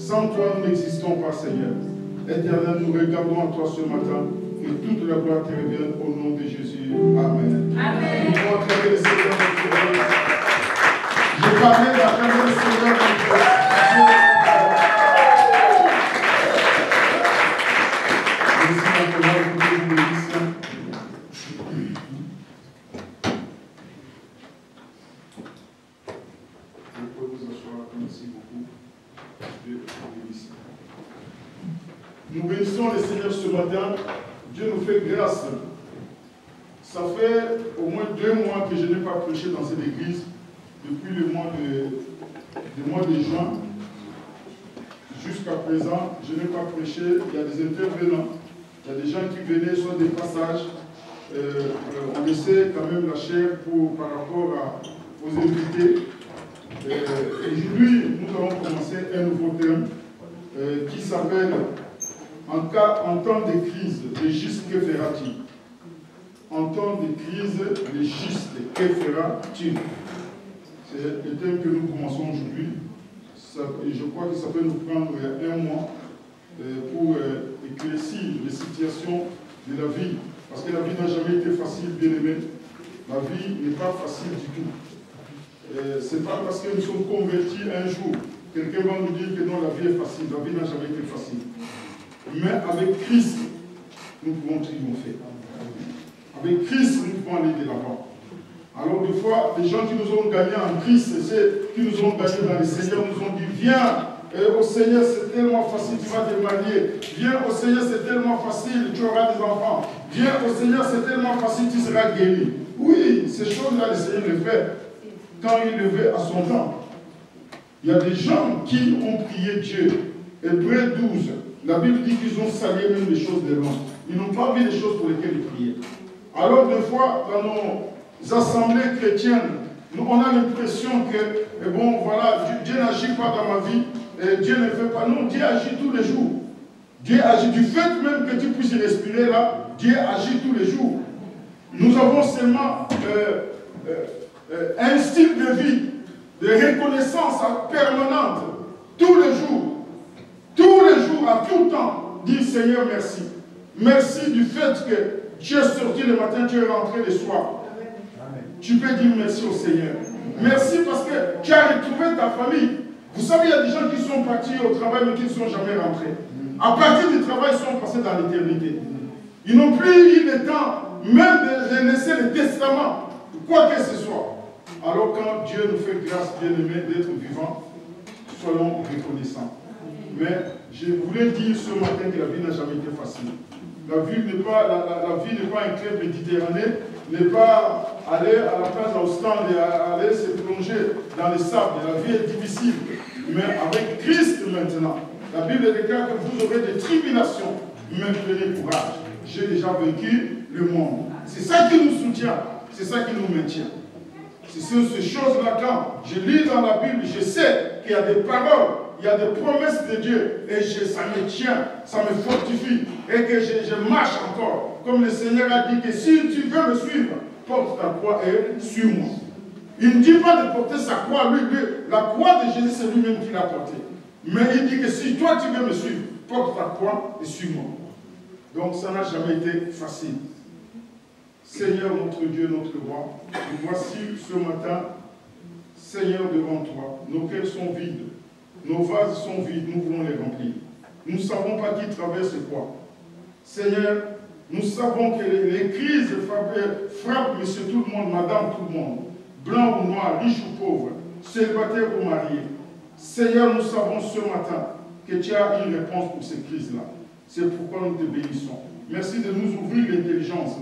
Sans toi, nous n'existons pas, Seigneur. Éternel, nous regardons à toi ce matin. Que toute la gloire te revienne au nom de Jésus. Amen. Amen. Nous pouvons acclamer le Seigneur notre Dieu. Je parlais d'acclamer le Seigneur notre Dieu. Merci maintenant pour tous les musiciens. Vous pouvez vous asseoir. Merci beaucoup. Dieu vous bénisse. Nous bénissons le Seigneur ce matin. Dieu nous fait grâce. Ça fait au moins 2 mois que je n'ai pas prêché dans cette église. Depuis le mois de juin. Jusqu'à présent, je n'ai pas prêché. Il y a des intervenants. Il y a des gens qui venaient sur des passages. On laissait quand même la chair par rapport aux invités. Aujourd'hui, nous allons commencer un nouveau thème qui s'appelle en temps de crise, le juste, que fera-t-il? En temps de crise, le juste, que fera-t-il? C'est le thème que nous commençons aujourd'hui. Je crois que ça peut nous prendre 1 mois pour éclaircir les situations de la vie. Parce que la vie n'a jamais été facile, bien aimé. La vie n'est pas facile du tout. Ce n'est pas parce que nous sommes convertis un jour, quelqu'un va nous dire que non, la vie est facile. La vie n'a jamais été facile. Mais avec Christ, nous pouvons triompher. Avec Christ, nous pouvons aller de l'avant. Alors, des fois, les gens qui nous ont gagnés en Christ, ceux qui nous ont gagnés dans le Seigneur, nous ont dit, viens, au Seigneur, c'est tellement facile, tu vas te marier. Viens, au Seigneur, c'est tellement facile, tu auras des enfants. Viens, au Seigneur, c'est tellement facile, tu seras guéri. Oui, ces choses-là, le Seigneur les fait quand il le veut à son temps. Il y a des gens qui ont prié Dieu. Hébreux 12. La Bible dit qu'ils ont salué même les choses de l'homme. Ils n'ont pas vu les choses pour lesquelles ils priaient. Alors, des fois, dans nos assemblées chrétiennes, on a l'impression que, bon, voilà, Dieu n'agit pas dans ma vie, Dieu ne fait pas. Non, Dieu agit tous les jours. Dieu agit. Du fait même que tu puisses respirer là, Dieu agit tous les jours. Nous avons seulement un style de vie, de reconnaissance permanente, tous les jours. Tous les jours, à tout temps, dis Seigneur merci. Merci du fait que tu es sorti le matin, tu es rentré le soir. Amen. Tu peux dire merci au Seigneur. Merci parce que tu as retrouvé ta famille. Vous savez, il y a des gens qui sont partis au travail mais qui ne sont jamais rentrés. À partir du travail, ils sont passés dans l'éternité. Ils n'ont plus eu le temps même de laisser le testament, quoi que ce soit. Alors quand Dieu nous fait grâce, bien aimé, d'être vivants, soyons reconnaissants. Mais je voulais dire ce matin que la vie n'a jamais été facile. La vie n'est pas un club méditerranéen, n'est pas aller à la plage d'Ostende et aller se plonger dans les sables. La vie est difficile. Mais avec Christ maintenant, la Bible déclare que vous aurez des tribulations. Mais prenez courage. J'ai déjà vaincu le monde. C'est ça qui nous soutient. C'est ça qui nous maintient. C'est ces choses-là, quand je lis dans la Bible, je sais qu'il y a des paroles, il y a des promesses de Dieu, et ça me tient, ça me fortifie, et que je marche encore. Comme le Seigneur a dit que si tu veux me suivre, porte ta croix et suis-moi. Il ne dit pas de porter sa croix, lui, la croix de Jésus, c'est lui-même qui l'a portée. Mais il dit que si toi tu veux me suivre, porte ta croix et suis-moi. Donc ça n'a jamais été facile. Seigneur, notre Dieu, notre roi, nous voici ce matin, Seigneur, devant toi. Nos cœurs sont vides, nos vases sont vides, nous voulons les remplir. Nous ne savons pas qui traverse quoi. Seigneur, nous savons que les crises frappent monsieur tout le monde, madame tout le monde, blanc ou noir, riche ou pauvre, célibataire ou marié. Seigneur, nous savons ce matin que tu as une réponse pour ces crises-là. C'est pourquoi nous te bénissons. Merci de nous ouvrir l'intelligence.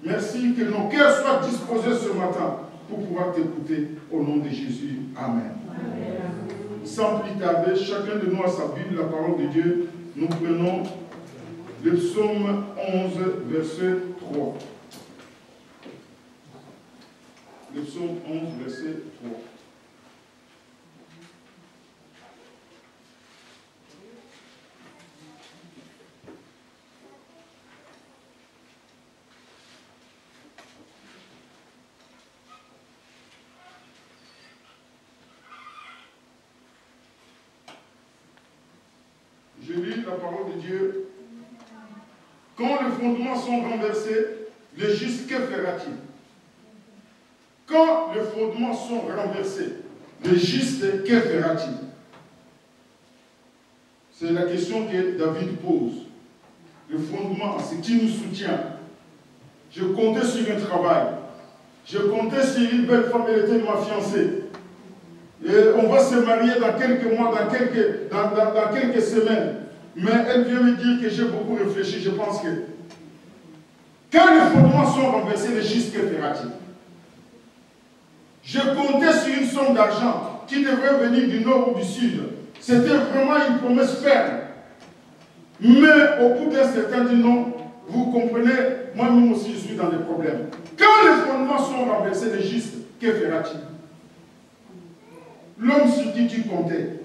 Merci que nos cœurs soient disposés ce matin pour pouvoir t'écouter au nom de Jésus. Amen. Amen. Sans plus tarder, chacun de nous a sa Bible, la parole de Dieu. Nous prenons le psaume 11, verset 3. Le psaume 11, verset 3. la parole de Dieu, quand les fondements sont renversés, le juste, que fera-t-il? Quand les fondements sont renversés, le juste, que fera-t-il? C'est la question que David pose. Le fondement, c'est qui nous soutient. Je comptais sur un travail. Je comptais sur une belle femme, elle était ma fiancée. Et on va se marier dans quelques mois, dans quelques semaines. Mais elle vient me dire que j'ai beaucoup réfléchi. Je pense que quand les fondements sont renversés, le juste, que fera-t-il? Je comptais sur une somme d'argent qui devrait venir du nord ou du sud. C'était vraiment une promesse ferme. Mais au bout d'un certain temps, non, vous comprenez, moi-même aussi je suis dans des problèmes. Quand les fondements sont renversés, le juste, que fera-t-il? L'homme sur qui tu comptais,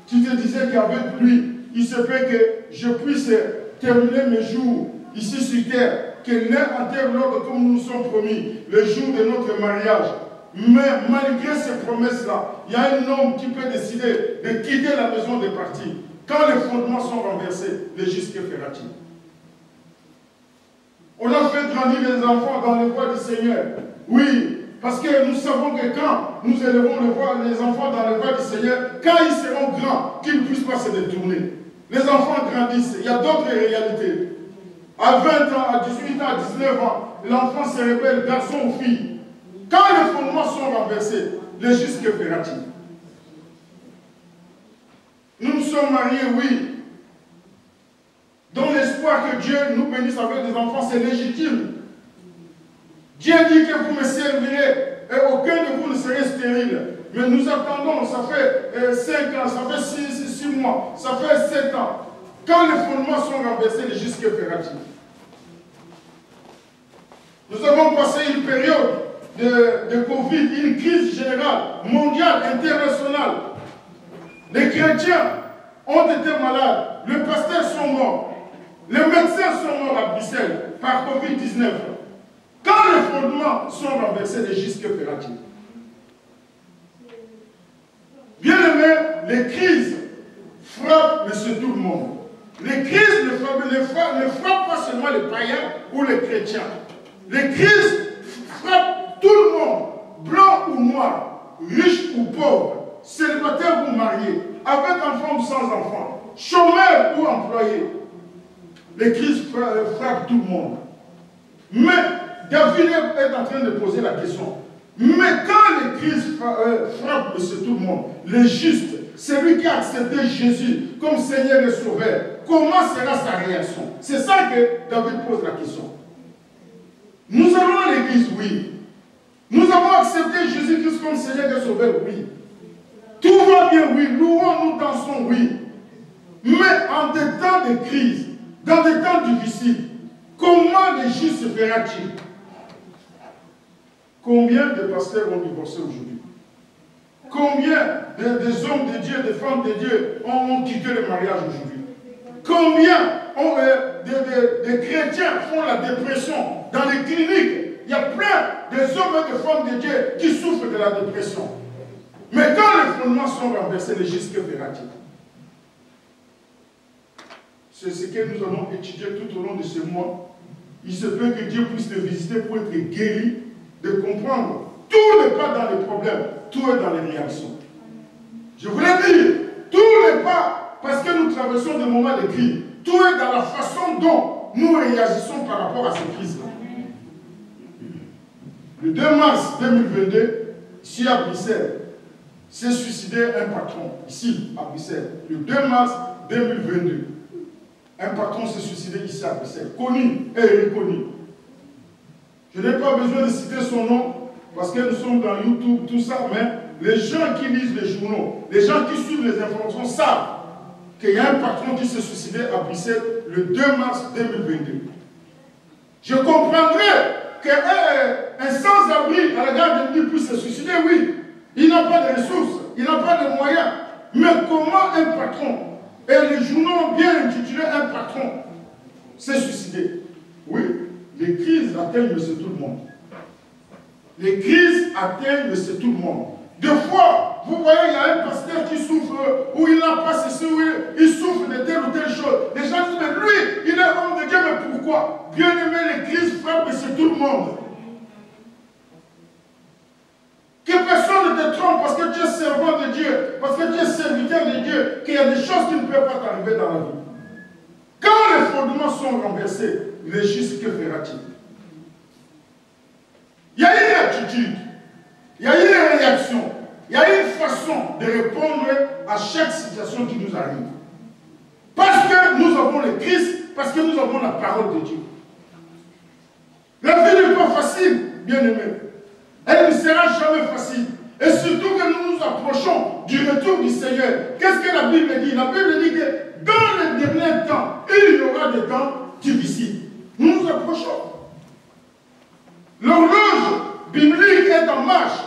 tu te disais qu'avec lui, il se peut que je puisse terminer mes jours ici sur terre, que l'un enterre l'autre comme nous nous sommes promis, le jour de notre mariage. Mais malgré ces promesses-là, il y a un homme qui peut décider de quitter la maison de partir. Quand les fondements sont renversés, le juste, que fera-t-il? On a fait grandir les enfants dans les voies du Seigneur. Oui, parce que nous savons que quand nous élevons les enfants dans les voies du Seigneur, quand ils seront grands, qu'ils ne puissent pas se détourner. Les enfants grandissent. Il y a d'autres réalités. À 20 ans, à 18 ans, à 19 ans, l'enfant se rebelle, garçon ou fille. Quand les fondements sont renversés, le juste, que fera-t-il? Nous nous sommes mariés, oui, dans l'espoir que Dieu nous bénisse avec des enfants, c'est légitime. Dieu dit que vous me servirez et aucun de vous ne serez stérile. Mais nous attendons, ça fait 5 ans, ça fait 6 mois, ça fait 7 ans. Quand les fondements sont renversés, le juste, que fera-t-il? Nous avons passé une période de Covid, une crise générale, mondiale, internationale. Les chrétiens ont été malades, les pasteurs sont morts, les médecins sont morts à Bruxelles par Covid-19. Quand les fondements sont renversés, le juste, que fera-t-il? Bien aimé, les crises frappent monsieur tout le monde. Les crises ne frappent pas seulement les païens ou les chrétiens. Les crises frappent tout le monde, blanc ou noir, riche ou pauvre, célibataire ou marié, avec enfant ou sans enfant, chômeur ou employé. Les crises frappent tout le monde. Mais David est en train de poser la question. Mais quand les crises frappent monsieur tout le monde, le juste, celui qui a accepté Jésus comme Seigneur et Sauveur, comment sera sa réaction? C'est ça que David pose la question. Nous allons à l'église, oui. Nous avons accepté Jésus-Christ comme Seigneur et Sauveur, oui. Tout va bien, oui. Louons, nous dansons, oui. Mais en des temps de crise, dans des temps difficiles, comment le juste se fera-t-il? Combien de pasteurs ont divorcé aujourd'hui? Combien des hommes de Dieu, des femmes de Dieu ont quitté le mariage aujourd'hui? Combien de chrétiens font la dépression dans les cliniques? Il y a plein d'hommes et de femmes de Dieu qui souffrent de la dépression. Mais quand les fondements sont renversés, le juste, que fera-t-il? C'est ce que nous allons étudier tout au long de ce mois. Il se peut que Dieu puisse te visiter pour être guéri, de comprendre. Tout n'est pas dans les problèmes, tout est dans les réactions. Je voulais dire, tout n'est pas parce que nous traversons des moments de crise. Tout est dans la façon dont nous réagissons par rapport à ces crises-là. Le 2 mars 2022, ici à Bruxelles, s'est suicidé un patron, ici à Bruxelles. Le 2 mars 2022, un patron s'est suicidé ici à Bruxelles, connu et reconnu. Je n'ai pas besoin de citer son nom, parce que nous sommes dans YouTube, tout ça, mais les gens qui lisent les journaux, les gens qui suivent les informations savent qu'il y a un patron qui s'est suicidé à Bruxelles le 2 mars 2022. Je comprendrais qu'un sans-abri à la gare de Nuit puisse se suicider, oui. Il n'a pas de ressources, il n'a pas de moyens. Mais comment un patron, et les journaux ont bien intitulé un patron, s'est suicidé? Oui, les crises atteignent monsieur tout le monde. Les crises atteignent monsieur tout le monde. Des fois, vous voyez, il y a un pasteur qui souffre, ou il n'a pas ceci, ou il souffre de telle ou telle chose. serviteur de Dieu qu'il y a des choses qui ne peuvent pas t'arriver dans la vie. Quand les fondements sont renversés, le juste, que fera-t-il? Il y a une attitude, il y a une réaction, il y a une façon de répondre à chaque situation qui nous arrive. Parce que nous avons le Christ, parce que nous avons la parole de Dieu. La vie n'est pas facile, bien aimé. Elle ne sera jamais facile. Et surtout que nous nous approchons du retour du Seigneur. Qu'est-ce que la Bible dit? La Bible dit que dans les derniers temps, il y aura des temps difficiles. Nous nous approchons. L'horloge biblique est en marche.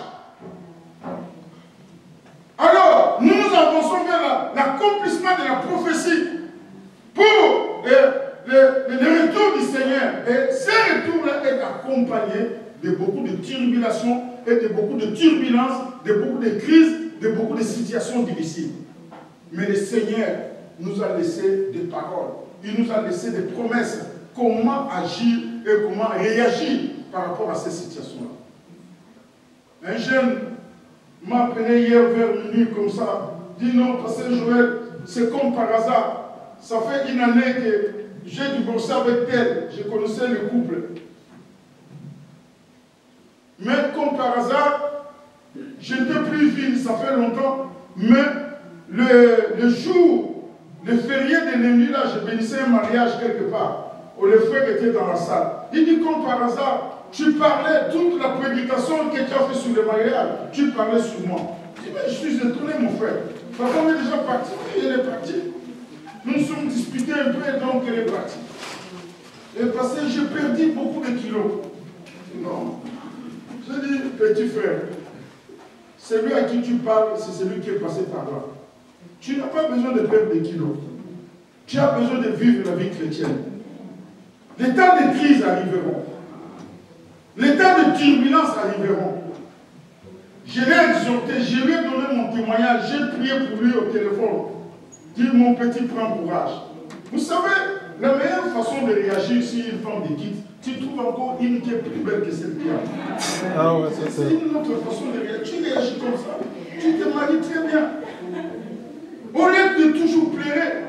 Alors, nous avançons vers l'accomplissement de la prophétie pour le retour du Seigneur. Et ce retour-là est accompagné de beaucoup de tribulations et de beaucoup de turbulences, de beaucoup de crises, de beaucoup de situations difficiles. Mais le Seigneur nous a laissé des paroles. Il nous a laissé des promesses. Comment agir et comment réagir par rapport à ces situations-là. Un jeune m'a appelé hier vers minuit comme ça. Dit non, pasteur Joël, c'est comme par hasard. Ça fait une année que j'ai divorcé avec elle. Je connaissais le couple. Mais comme par hasard, je n'étais plus ville, ça fait longtemps. Mais le jour, le férié de lundi, là, je bénissais un mariage quelque part. Où le frère était dans la salle. Il dit comme par hasard, tu parlais toute la prédication que tu as fait sur le mariage, tu parlais sur moi. Je dis, mais je suis étonné, mon frère. Papa est déjà parti. Oui, elle est partie. Nous nous sommes disputés un peu, donc elle est partie. Et parce que j'ai perdu beaucoup de kilos. Non. Je dis, petit frère, celui à qui tu parles, c'est celui qui est passé par là. Tu n'as pas besoin de perdre des kilos. Tu as besoin de vivre la vie chrétienne. Les temps de crise arriveront. Les temps de turbulence arriveront. Je l'ai exhorté, je lui ai donné mon témoignage, j'ai prié pour lui au téléphone. Dis, mon petit, prends courage. Vous savez, la meilleure façon de réagir si une femme te quitte, tu trouves encore une qui est plus belle que celle qui a. Ah ouais, c'est une autre façon de réagir. Tu réagis comme ça. Tu te maries très bien. Au lieu de toujours pleurer.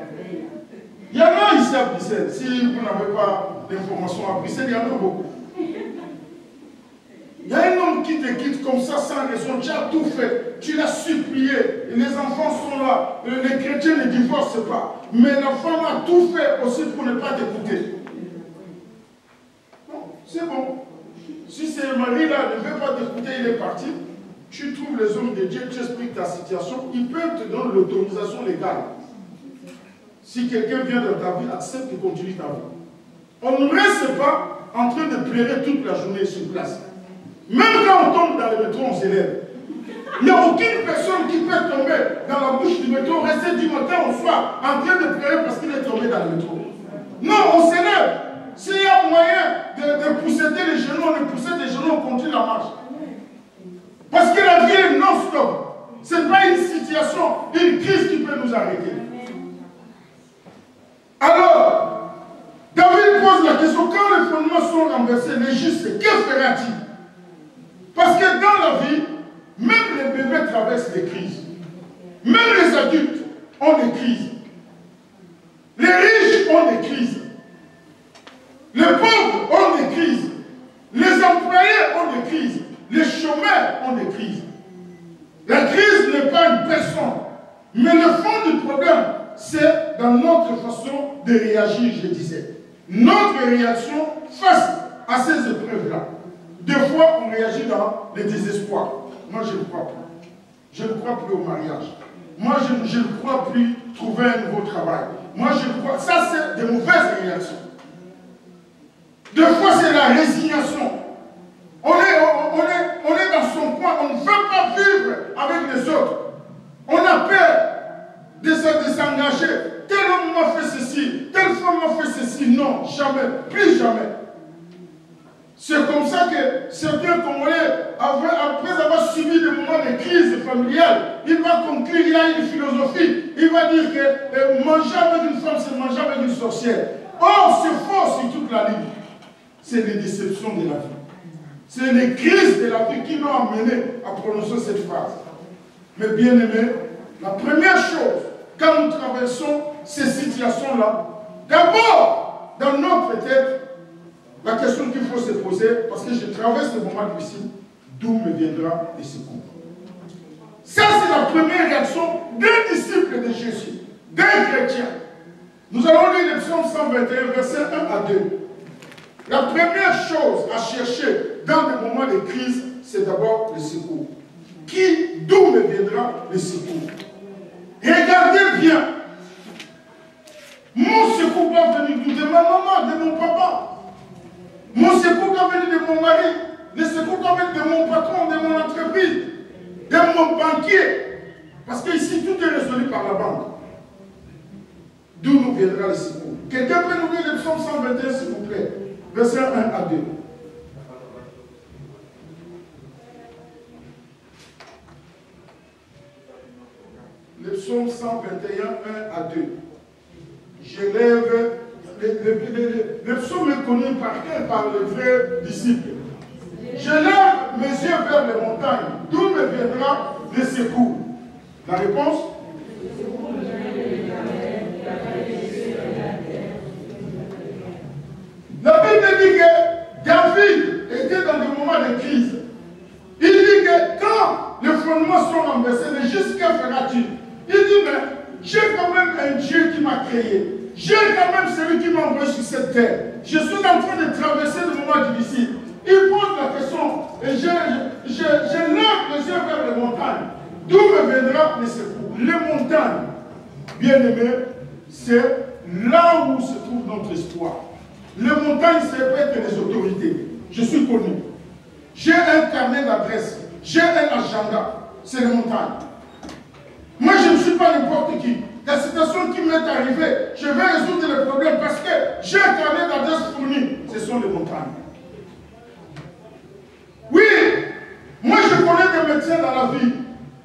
Il y en a ici à Bruxelles. Si vous n'avez pas d'informations à Bruxelles, il y en a beaucoup. Il y a un homme qui te quitte comme ça sans raison. Tu as tout fait. Tu l'as supplié. Les enfants sont là. Les chrétiens ne divorcent pas. Mais la femme a tout fait aussi pour ne pas t'écouter. Non, c'est bon. Si ce mari-là ne veut pas t'écouter, il est parti. Tu trouves les hommes de Dieu, tu expliques ta situation. Ils peuvent te donner l'autorisation légale. Si quelqu'un vient dans ta vie, accepte de continuer ta vie. On ne reste pas en train de pleurer toute la journée sur place. Même quand on tombe dans le métro, on s'élève. Il n'y a aucune personne qui peut tomber dans la bouche du métro, rester du matin au soir en train de pleurer parce qu'il est tombé dans le métro. Non, on s'élève. S'il y a moyen de pousser les genoux, on pousse les genoux, on continue la marche. Parce que la vie est non-stop. Ce n'est pas une situation, une crise qui peut nous arrêter. Alors, David pose la question, quand les fondements sont renversés, les justes, que fera-t-il? Parce que dans la vie, même les bébés traversent des crises. Même les adultes ont des crises. Les riches ont des crises. Les pauvres ont des crises. Les employés ont des crises. Les chômeurs ont des crises. La crise n'est pas une personne. Mais le fond du problème, c'est dans notre façon de réagir, je disais. Notre réaction face à ces épreuves-là. Des fois, on réagit dans le désespoir. Moi, je ne crois plus. Je ne crois plus au mariage. Moi, je ne crois plus trouver un nouveau travail. Moi, je ne crois... Ça, c'est de mauvaises réactions. Des fois, c'est la résignation. On est dans son coin. On ne veut pas vivre avec les autres. On a peur de s'engager. Tel homme m'a fait ceci. Telle femme m'a fait ceci. Non, jamais. Plus jamais. C'est comme ça que certains Congolais, après avoir subi des moments de crise familiale, il va conclure, il a une philosophie. Il va dire que manger avec une femme, c'est manger avec une sorcière. Or, c'est faux sur toute la ligne. C'est les déceptions de la vie. C'est les crises de la vie qui l'ont amené à prononcer cette phrase. Mais bien aimé, La première chose, quand nous traversons ces situations-là, d'abord, dans notre tête, la question qu'il faut se poser, parce que je traverse le moment difficile, d'où me viendra le secours? Ça, c'est la première réaction d'un disciple de Jésus, d'un chrétien. Nous allons lire le psaume 121, versets 1 à 2. La première chose à chercher dans des moments de crise, c'est d'abord le secours. D'où me viendra le secours? Regardez bien. Mon secours va venir de ma maman, de mon papa. Mon secours va venir de mon mari. Le secours va venir de mon patron, de mon entreprise, de mon banquier. Parce qu'ici, tout est résolu par la banque. D'où nous viendra le secours? Quelqu'un peut nous lire le psaume 121, s'il vous plaît. Versets 1 à 2. Le psaume 121, 1 à 2. J'élève. Le psaume est connu par le vrai disciple. Je lève mes yeux vers les montagnes. D'où me viendra le secours? La réponse? La Bible dit que David était dans des moments de crise. Il dit que quand les fondements sont renversés, mais jusqu'à fera-t-il? Il dit, mais j'ai quand même un Dieu qui m'a créé. J'ai quand même celui qui m'a envoyé sur cette terre. Je suis en train de traverser des moments difficiles. Il pose la question, et je lève les yeux vers les montagnes. D'où me viendra le secours? Les montagnes, bien aimés, c'est là où se trouve notre espoir. Les montagnes, c'est peut-être les autorités. Je suis connu. J'ai un carnet d'adresse. J'ai un agenda. C'est les montagnes. Moi, je ne suis pas n'importe qui. La situation qui m'est arrivée, je vais résoudre les problèmes parce que j'ai un carnet d'adresse fourni. Ce sont les montagnes. Oui, moi je connais des médecins dans la vie.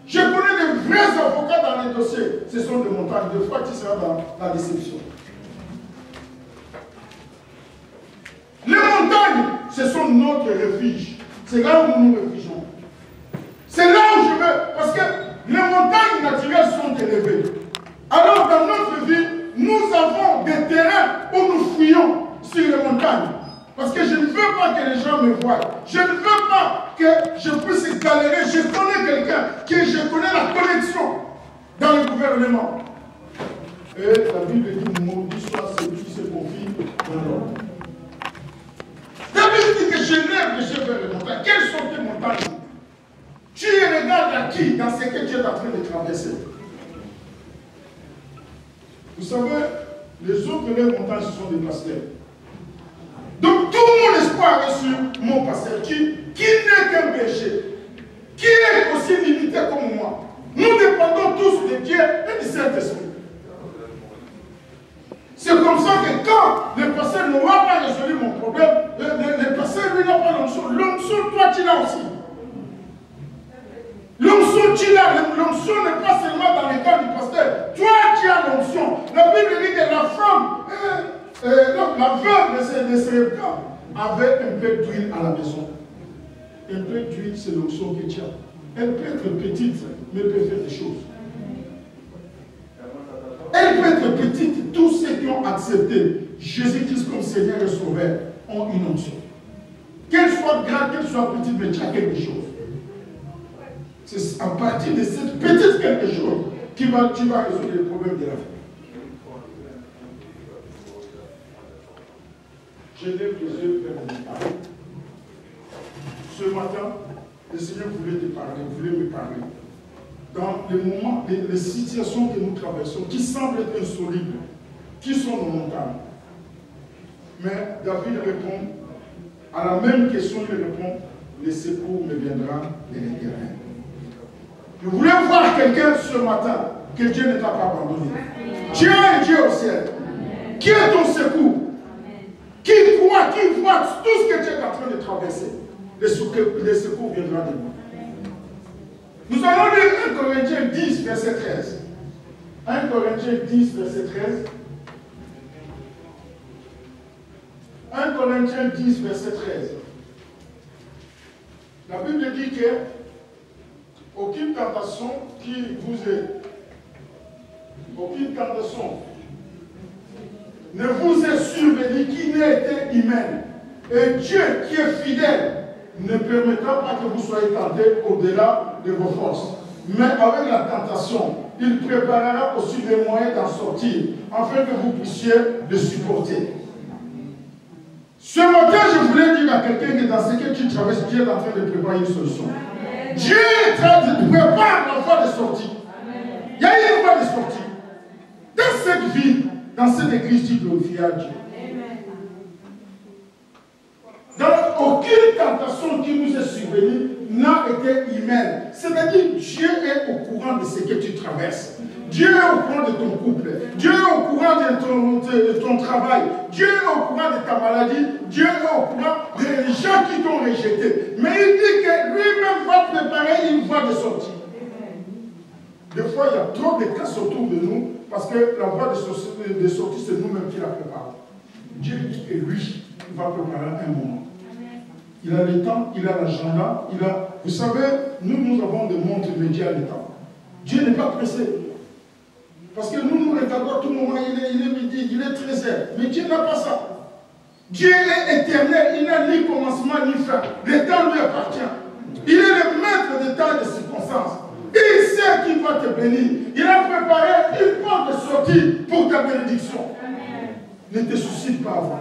Je connais des vrais avocats dans les dossiers. Ce sont des montagnes. Des fois, tu seras dans la déception. Les montagnes, ce sont notre refuge. C'est là où nous nous réfugions. C'est là où je veux. Parce que les montagnes naturelles sont élevées. Alors, dans notre vie, nous avons des terrains où nous fouillons sur les montagnes. Parce que je ne veux pas que les gens me voient. Je ne veux pas que je puisse galérer. Je connais quelqu'un que je connais la connexion dans le gouvernement. Et la Bible dit, maudit soit celui qui se confie dans l'ordre. La Bible dit que je lève les yeux vers les montagnes. Quelles sont tes montagnes? Tu regardes à qui dans ce que tu es en train de traverser? Vous savez, les autres lèvres montagnes, ce sont des pasteurs. Donc tout mon espoir est sur mon pasteur qui n'est qu'un péché, qui est aussi limité comme moi. Nous dépendons tous de Dieu et du Saint-Esprit. C'est comme ça que quand le pasteur n'aura pas résolu mon problème, le pasteur lui n'a pas l'onction. L'onction, toi tu l'as aussi. L'onction tu l'as. L'onction n'est pas seulement dans le cas du pasteur. Toi tu as l'onction. La Bible dit que la femme, la veuve de Sérepta avait un peu d'huile à la maison. Un peu d'huile, c'est l'onction que tu as. Elle peut être petite, mais elle peut faire des choses. Elle peut être petite. Tous ceux qui ont accepté Jésus-Christ comme Seigneur et Sauveur ont une onction. Qu'elle soit grande, qu'elle soit petite, mais tu as quelque chose. C'est à partir de cette petite quelque chose que tu vas résoudre les problèmes de la vie. Je lève les yeux vers mon Père. Ce matin, le Seigneur voulait te parler, voulait me parler. Dans les moments, les situations que nous traversons, qui semblent être insolubles, qui sont nos montagnes. Mais David répond, à la même question, il répond, le secours me viendra de l'Éternel. Je voulais voir quelqu'un ce matin, que Dieu ne t'a pas abandonné. Tu as un Dieu au ciel. Qui est ton secours? Qui voit tout ce que tu es en train de traverser. Le secours viendra de moi. Nous allons lire 1 Corinthiens 10, verset 13. 1 Corinthiens 10, verset 13. 1 Corinthiens 10, verset 13. La Bible dit que aucune tentation qui vous est aucune tentation ne vous est survenue qui n'ait été humaine. Et Dieu qui est fidèle ne permettra pas que vous soyez tentés au-delà de vos forces. Mais avec la tentation, il préparera aussi les moyens d'en sortir, afin que vous puissiez le supporter. Ce matin, je voulais dire à quelqu'un que dans ce que tu traverses, Dieu est en train de préparer une solution. Dieu est en train de préparer la voie de sortie. Il y a une voie de sortie. Dans cette vie, dans cette église, tu glorifies à Dieu. Dans aucune tentation qui nous est survenue n'a été humaine. C'est-à-dire Dieu est au courant de ce que tu traverses. Dieu est au courant de ton couple. Dieu est au courant de ton travail. Dieu est au courant de ta maladie. Dieu est au courant des gens qui t'ont rejeté. Mais il dit que lui-même va préparer une voie de sortie. Des fois, il y a trop de cas autour de nous parce que la voie de sortie, c'est nous-mêmes qui la préparons. Dieu dit que lui, il va préparer un moment. Il a le temps, il a l'agenda, il a... Vous savez, nous avons des montres médias à l'état. Dieu n'est pas pressé. Parce que nous regardons à tout moment, il est midi, il est 13h. Mais Dieu n'a pas ça. Dieu est éternel, il n'a ni commencement ni fin. Le temps lui appartient. Il est le maître des temps et des circonstances. Il sait qu'il va te bénir. Il a préparé une porte de sortie pour ta bénédiction. Ne te suscite pas avant.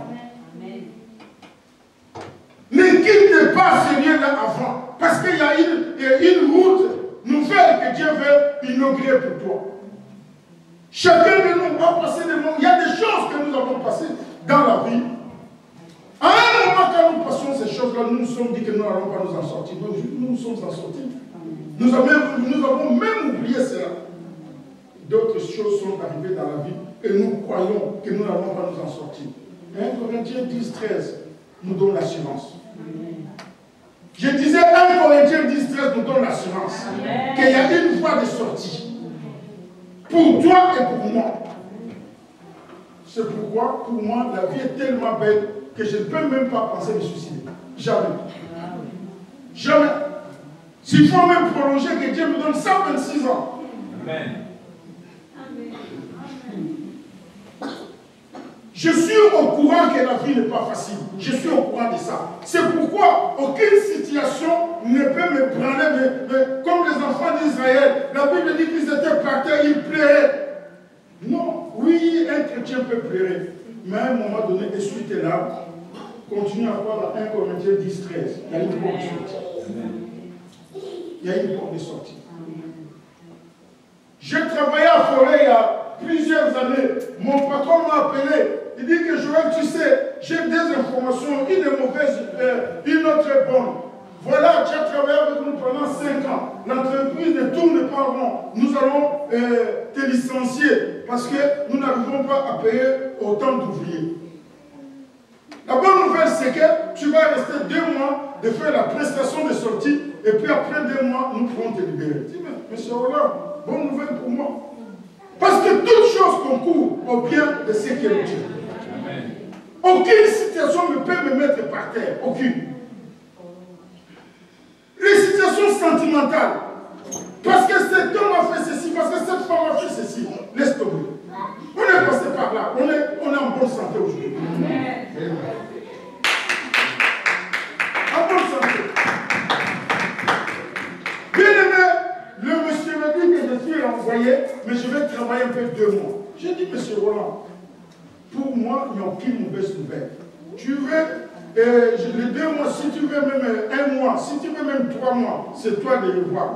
Ne quitte pas ce lieu-là avant. Parce qu'il y a une route nouvelle que Dieu veut inaugurer pour toi. Chacun de nous va passer des moments. Il y a des choses que nous avons passées dans la vie. À un moment, quand nous passons ces choses-là, nous nous sommes dit que nous n'allons pas nous en sortir. Donc, nous nous sommes en sortis. Nous avons même oublié cela. D'autres choses sont arrivées dans la vie et nous croyons que nous n'allons pas nous en sortir. 1 Corinthiens 10, 13 nous donne l'assurance. Je disais 1 Corinthiens 10, 13 nous donne l'assurance qu'il y a une voie de sortie. Pour toi et pour moi. C'est pourquoi, pour moi, la vie est tellement belle que je ne peux même pas penser me suicider. Jamais. Jamais. S'il faut même prolonger, que Dieu me donne 126 ans. Amen. Je suis au courant que la vie n'est pas facile. Je suis au courant de ça. C'est pourquoi aucune situation ne peut me prendre. Mais comme les enfants d'Israël, la Bible dit qu'ils étaient par terre, ils pleuraient. Non, oui, un chrétien peut pleurer. Mais à un moment donné, essuie tes larmes. Continue à voir 1 Corinthiens 10, 13. Il y a une porte de sortie. Il y a une porte de sortie. J'ai travaillé à Forêt il y a plusieurs années. Mon patron m'a appelé. Il dit que Joël, tu sais, j'ai des informations, une est mauvaise, une autre est bonne. Voilà, tu as travaillé avec nous pendant 5 ans. L'entreprise ne tourne pas rond. Nous allons te licencier parce que nous n'arrivons pas à payer autant d'ouvriers. La bonne nouvelle, c'est que tu vas rester 2 mois de faire la prestation de sortie et puis après 2 mois, nous pourrons te libérer. Je dis, mais monsieur Hollande, bonne nouvelle pour moi. Parce que toute chose concourt au bien de ceux qui aiment Dieu. Aucune situation ne peut me mettre par terre. Aucune. Les situations sentimentales. Parce que cet homme a fait ceci, parce que cette femme a fait ceci. Laisse tomber. On est passé par là. On est en bonne santé aujourd'hui. En bonne santé. Bien aimé, le monsieur m'a dit que je suis envoyé, mais je vais travailler un peu 2 mois. J'ai dit, monsieur Roland, pour moi, il n'y a aucune mauvaise nouvelle. Tu veux, les 2 mois, si tu veux même 1 mois, si tu veux même 3 mois, c'est toi de le voir.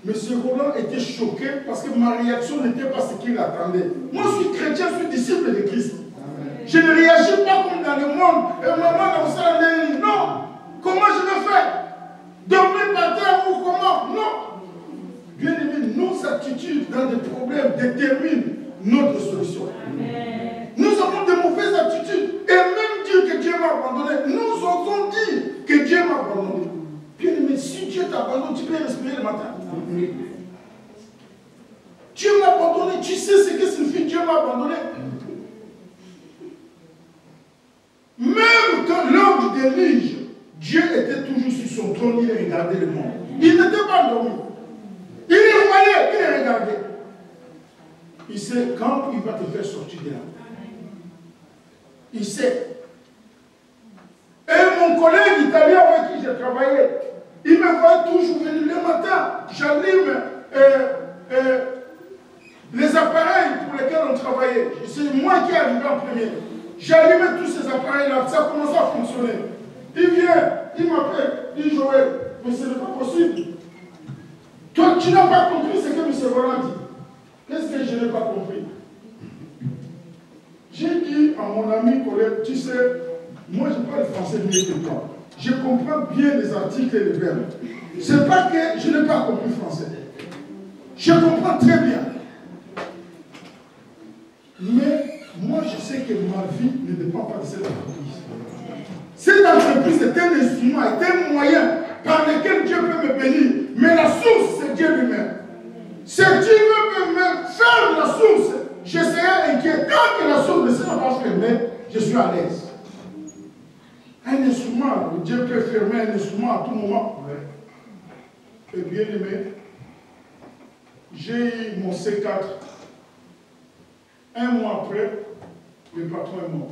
Monsieur Roland était choqué parce que ma réaction n'était pas ce qu'il attendait. Moi, je suis chrétien, je suis disciple de Christ. Je ne réagis pas comme dans le monde. Maman, dans ça, non. Comment je vais faire? Dormir par terre ou comment? Non. Bien aimé, nos attitudes dans des problèmes déterminent notre solution. Nous avons de mauvaises attitudes. Et même dire que Dieu m'a abandonné, nous osons dire que Dieu m'a abandonné. Bien aimé, si Dieu t'abandonne, tu peux respirer le matin. Dieu m'a abandonné. Tu sais ce que signifie Dieu m'a abandonné? Même quand l'homme du déluge, Dieu était toujours sur son trône, il regardait le monde. Il n'était pas endormi. Il voyait, il regardait. Il sait quand il va te faire sortir de là. Il sait. Et mon collègue italien avec qui j'ai travaillé, il me voit toujours venir le matin. J'allume les appareils pour lesquels on travaillait. C'est moi qui est arrivé en premier. J'allumais tous ces appareils-là, ça a commencé à fonctionner. Il vient, il m'appelle, il dit Joël, mais ce n'est pas possible. Toi, tu n'as pas compris ce que M. Roland dit. Qu'est-ce que je n'ai pas compris? J'ai dit à mon ami collègue, tu sais, moi je parle français mieux que toi. Je comprends bien les articles et les verbes. Ce n'est pas que je n'ai pas compris français. Je comprends très bien. Mais moi je sais que ma vie ne dépend pas de cette entreprise. Cette entreprise est un instrument, est un moyen par lequel Dieu peut me bénir. Mais la source, c'est Dieu lui-même. Si Dieu veut me faire de la source, je serai inquiet. Tant que la source ne sera pas fermée, je suis à l'aise. Un instrument, Dieu peut fermer un instrument à tout moment. Et bien aimé, j'ai eu mon C4. Un mois après, le patron est mort.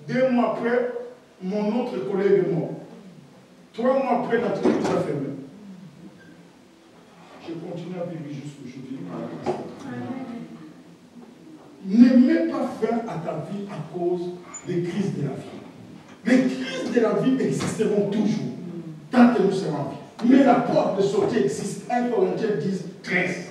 2 mois après, mon autre collègue est mort. 3 mois après, l'entreprise a fermé. Je continue à vivre jusqu'aujourd'hui. Ne mets pas fin à ta vie à cause des crises de la vie. Les crises de la vie existeront toujours, tant que nous serons en vie. Mais la porte de sortie existe. 1 Corinthiens 10, 13.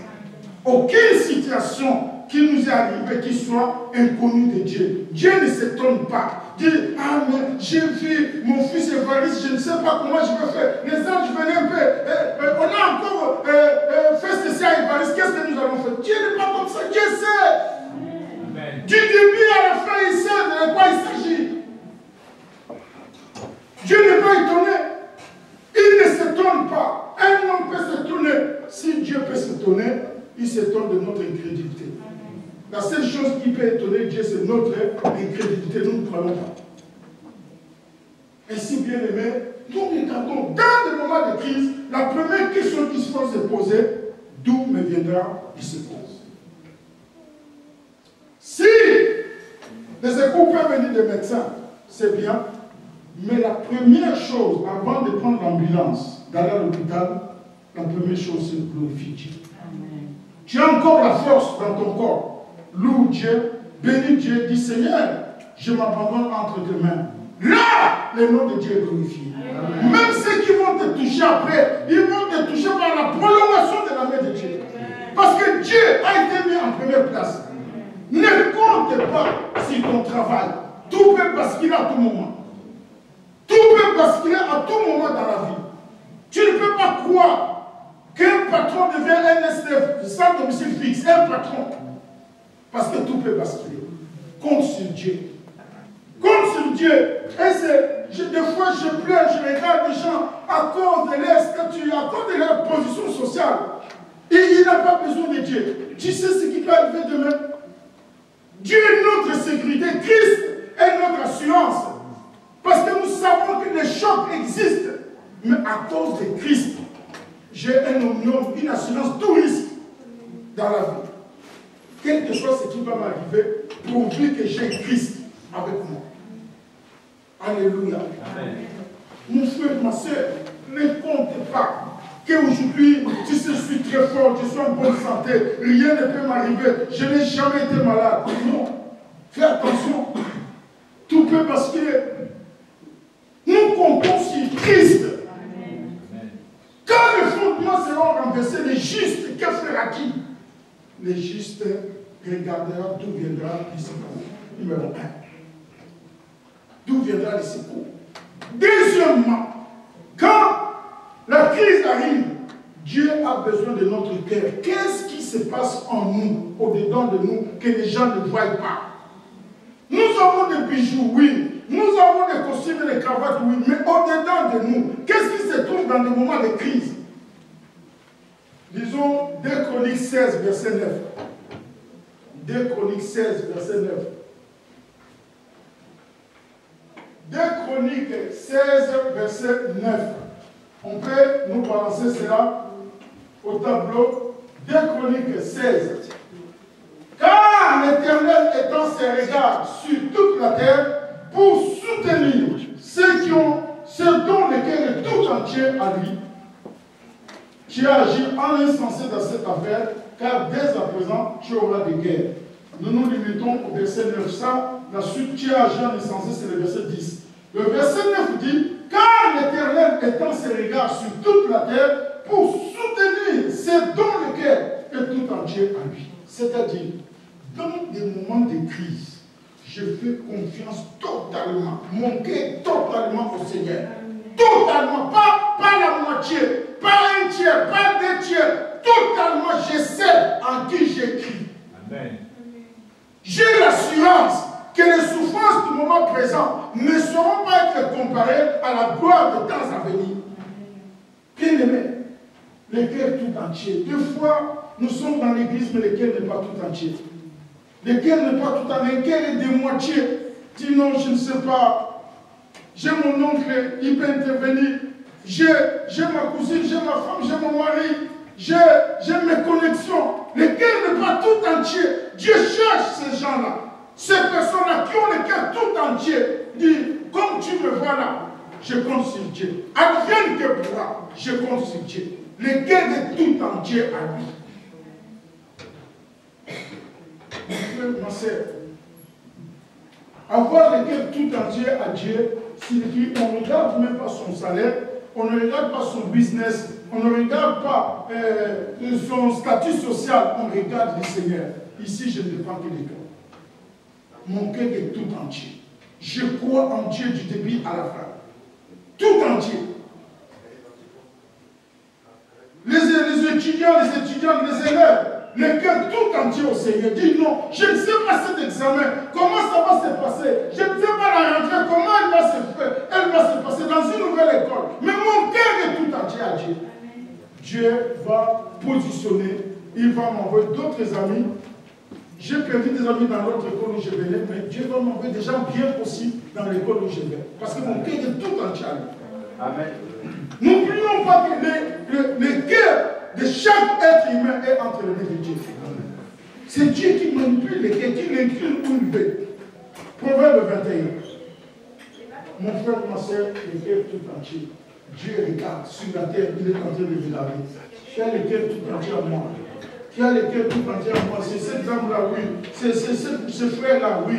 Aucune situation qui nous est arrivée qui soit inconnue de Dieu. Dieu ne s'étonne pas. Dit, ah mais j'ai vu mon fils Évariste, je ne sais pas comment je vais faire. Les anges venaient un peu, on a encore fait ceci à Évariste, qu'est-ce que nous allons faire? Dieu n'est pas comme ça, Dieu sait. Amen. Du début à la fin, il sait de quoi il s'agit. Dieu n'est pas étonné. Il ne s'étonne pas. Un homme peut s'étonner. Si Dieu peut s'étonner, il s'étonne de notre incrédulité. La seule chose qui peut étonner Dieu, c'est notre incrédulité. Nous ne croyons pas. Ainsi, bien aimé, nous regardons dans des moments de crise, la première question qui se faut se poser, d'où me viendra le secours? Si les secours peuvent venir des médecins, c'est bien. Mais la première chose, avant de prendre l'ambulance, d'aller à l'hôpital, la première chose, c'est de glorifier Dieu. Tu as encore la force dans ton corps. Loue Dieu, bénis Dieu, dis Seigneur, je m'abandonne entre tes mains. Là, le nom de Dieu est glorifié. Amen. Même ceux qui vont te toucher après, ils vont te toucher par la prolongation de la main de Dieu. Parce que Dieu a été mis en première place. Ne compte pas sur ton travail. Tout peut basculer à tout moment. Tout peut basculer à tout moment dans la vie. Tu ne peux pas croire qu'un patron devient un SDF sans domicile fixe, un patron. Parce que tout peut basculer. Compte sur Dieu. Compte sur Dieu. Et des fois, je pleure, je regarde les gens à cause de leur statut, à cause de leur position sociale. Et il n'a pas besoin de Dieu. Tu sais ce qui va arriver demain? Dieu est notre sécurité. Christ est notre assurance. Parce que nous savons que les chocs existent. Mais à cause de Christ, j'ai un honneur, une assurance, tout risque dans la vie. Quelque chose ce qui va m'arriver, pourvu que j'ai Christ avec moi. Alléluia. Amen. Mon frère, ma soeur, ne compte pas qu'aujourd'hui, tu sais, je suis très fort, je suis en bonne santé, rien ne peut m'arriver, je n'ai jamais été malade. Non. Fais attention. Tout peut basculer. Nous comptons sur Christ. Amen. Quand les fondements seront renversés, les justes, que fera-t-il? Les justes regarderont d'où viendra le secours. Numéro 1. D'où viendra le secours? Deuxièmement, quand la crise arrive, Dieu a besoin de notre cœur. Qu'est-ce qui se passe en nous, au-dedans de nous, que les gens ne voient pas? Nous avons des bijoux, oui. Nous avons des costumes et des cravates, oui. Mais au-dedans de nous, qu'est-ce qui se trouve dans des moments de crise? Disons 2 Chroniques 16, verset 9. 2 Chroniques 16, verset 9. 2 Chroniques 16, verset 9. On peut nous balancer cela au tableau. 2 Chroniques 16, Car l'Éternel étend ses regards sur toute la terre pour soutenir ceux dont le cœur est tout entier à lui. Tu as agi en insensé dans cette affaire, car dès à présent, tu auras des guerres. Nous nous limitons au verset 9. Ça, la suite, tu as agi en insensé, c'est le verset 10. Le verset 9 dit, car l'Éternel étend ses regards sur toute la terre pour soutenir ceux dont le cœur est tout entier à lui. C'est-à-dire, dans des moments de crise, je fais confiance totalement, mon cœur totalement au Seigneur. Totalement, pas la moitié, pas un tiers, pas deux tiers. Totalement, je sais en qui j'écris. Amen. J'ai l'assurance que les souffrances du moment présent ne seront pas être comparées à la gloire de temps à venir. Bien-aimé, le cœur tout entier. Deux fois, nous sommes dans l'église, mais le cœur n'est pas tout entier. Le cœur n'est pas tout entier, le cœur est de moitié. Dis non, je ne sais pas. J'ai mon oncle, il peut intervenir. J'ai ma cousine, j'ai ma femme, j'ai mon mari. J'ai mes connexions. Le cœur n'est pas tout entier. Dieu cherche ces gens-là. Ces personnes-là qui ont le cœur tout entier. Dit, comme tu me vois là, je compte sur Dieu. Advienne que pourra, je compte sur Dieu. Le cœur est tout entier à lui. Mon frère, ma soeur, avoir le cœur tout entier à Dieu signifie qu'on ne regarde même pas son salaire, on ne regarde pas son business, on ne regarde pas son statut social, on regarde le Seigneur. Ici, je ne dépends que de toi. Mon cœur est tout entier. Je crois en Dieu du début à la fin. Tout entier. Les étudiants, les élèves, le cœur tout entier au Seigneur. Dis non, je ne sais pas cet examen, comment ça va se passer. Je ne sais pas la rentrée, comment elle va se passer dans une nouvelle école. Mais mon cœur est tout entier à Dieu. Dieu va positionner, il va m'envoyer d'autres amis. J'ai perdu des amis dans l'autre école où je venais, mais Dieu va m'envoyer des gens bien aussi dans l'école où je vais. Parce que mon cœur est tout entier à lui. Amen. N'oublions pas que le cœur de chaque être humain est entre les mains de Dieu. C'est Dieu qui manipule le cœur, qui l'incline où il veut. Proverbe 21. Mon frère, ma soeur, le cœur tout entier. Dieu regarde sur la terre, il est en train de regarder. Qui a le cœur tout entier à moi? Qui a le cœur tout entier à moi? C'est cette dame-là, oui. C'est ce frère-là, oui.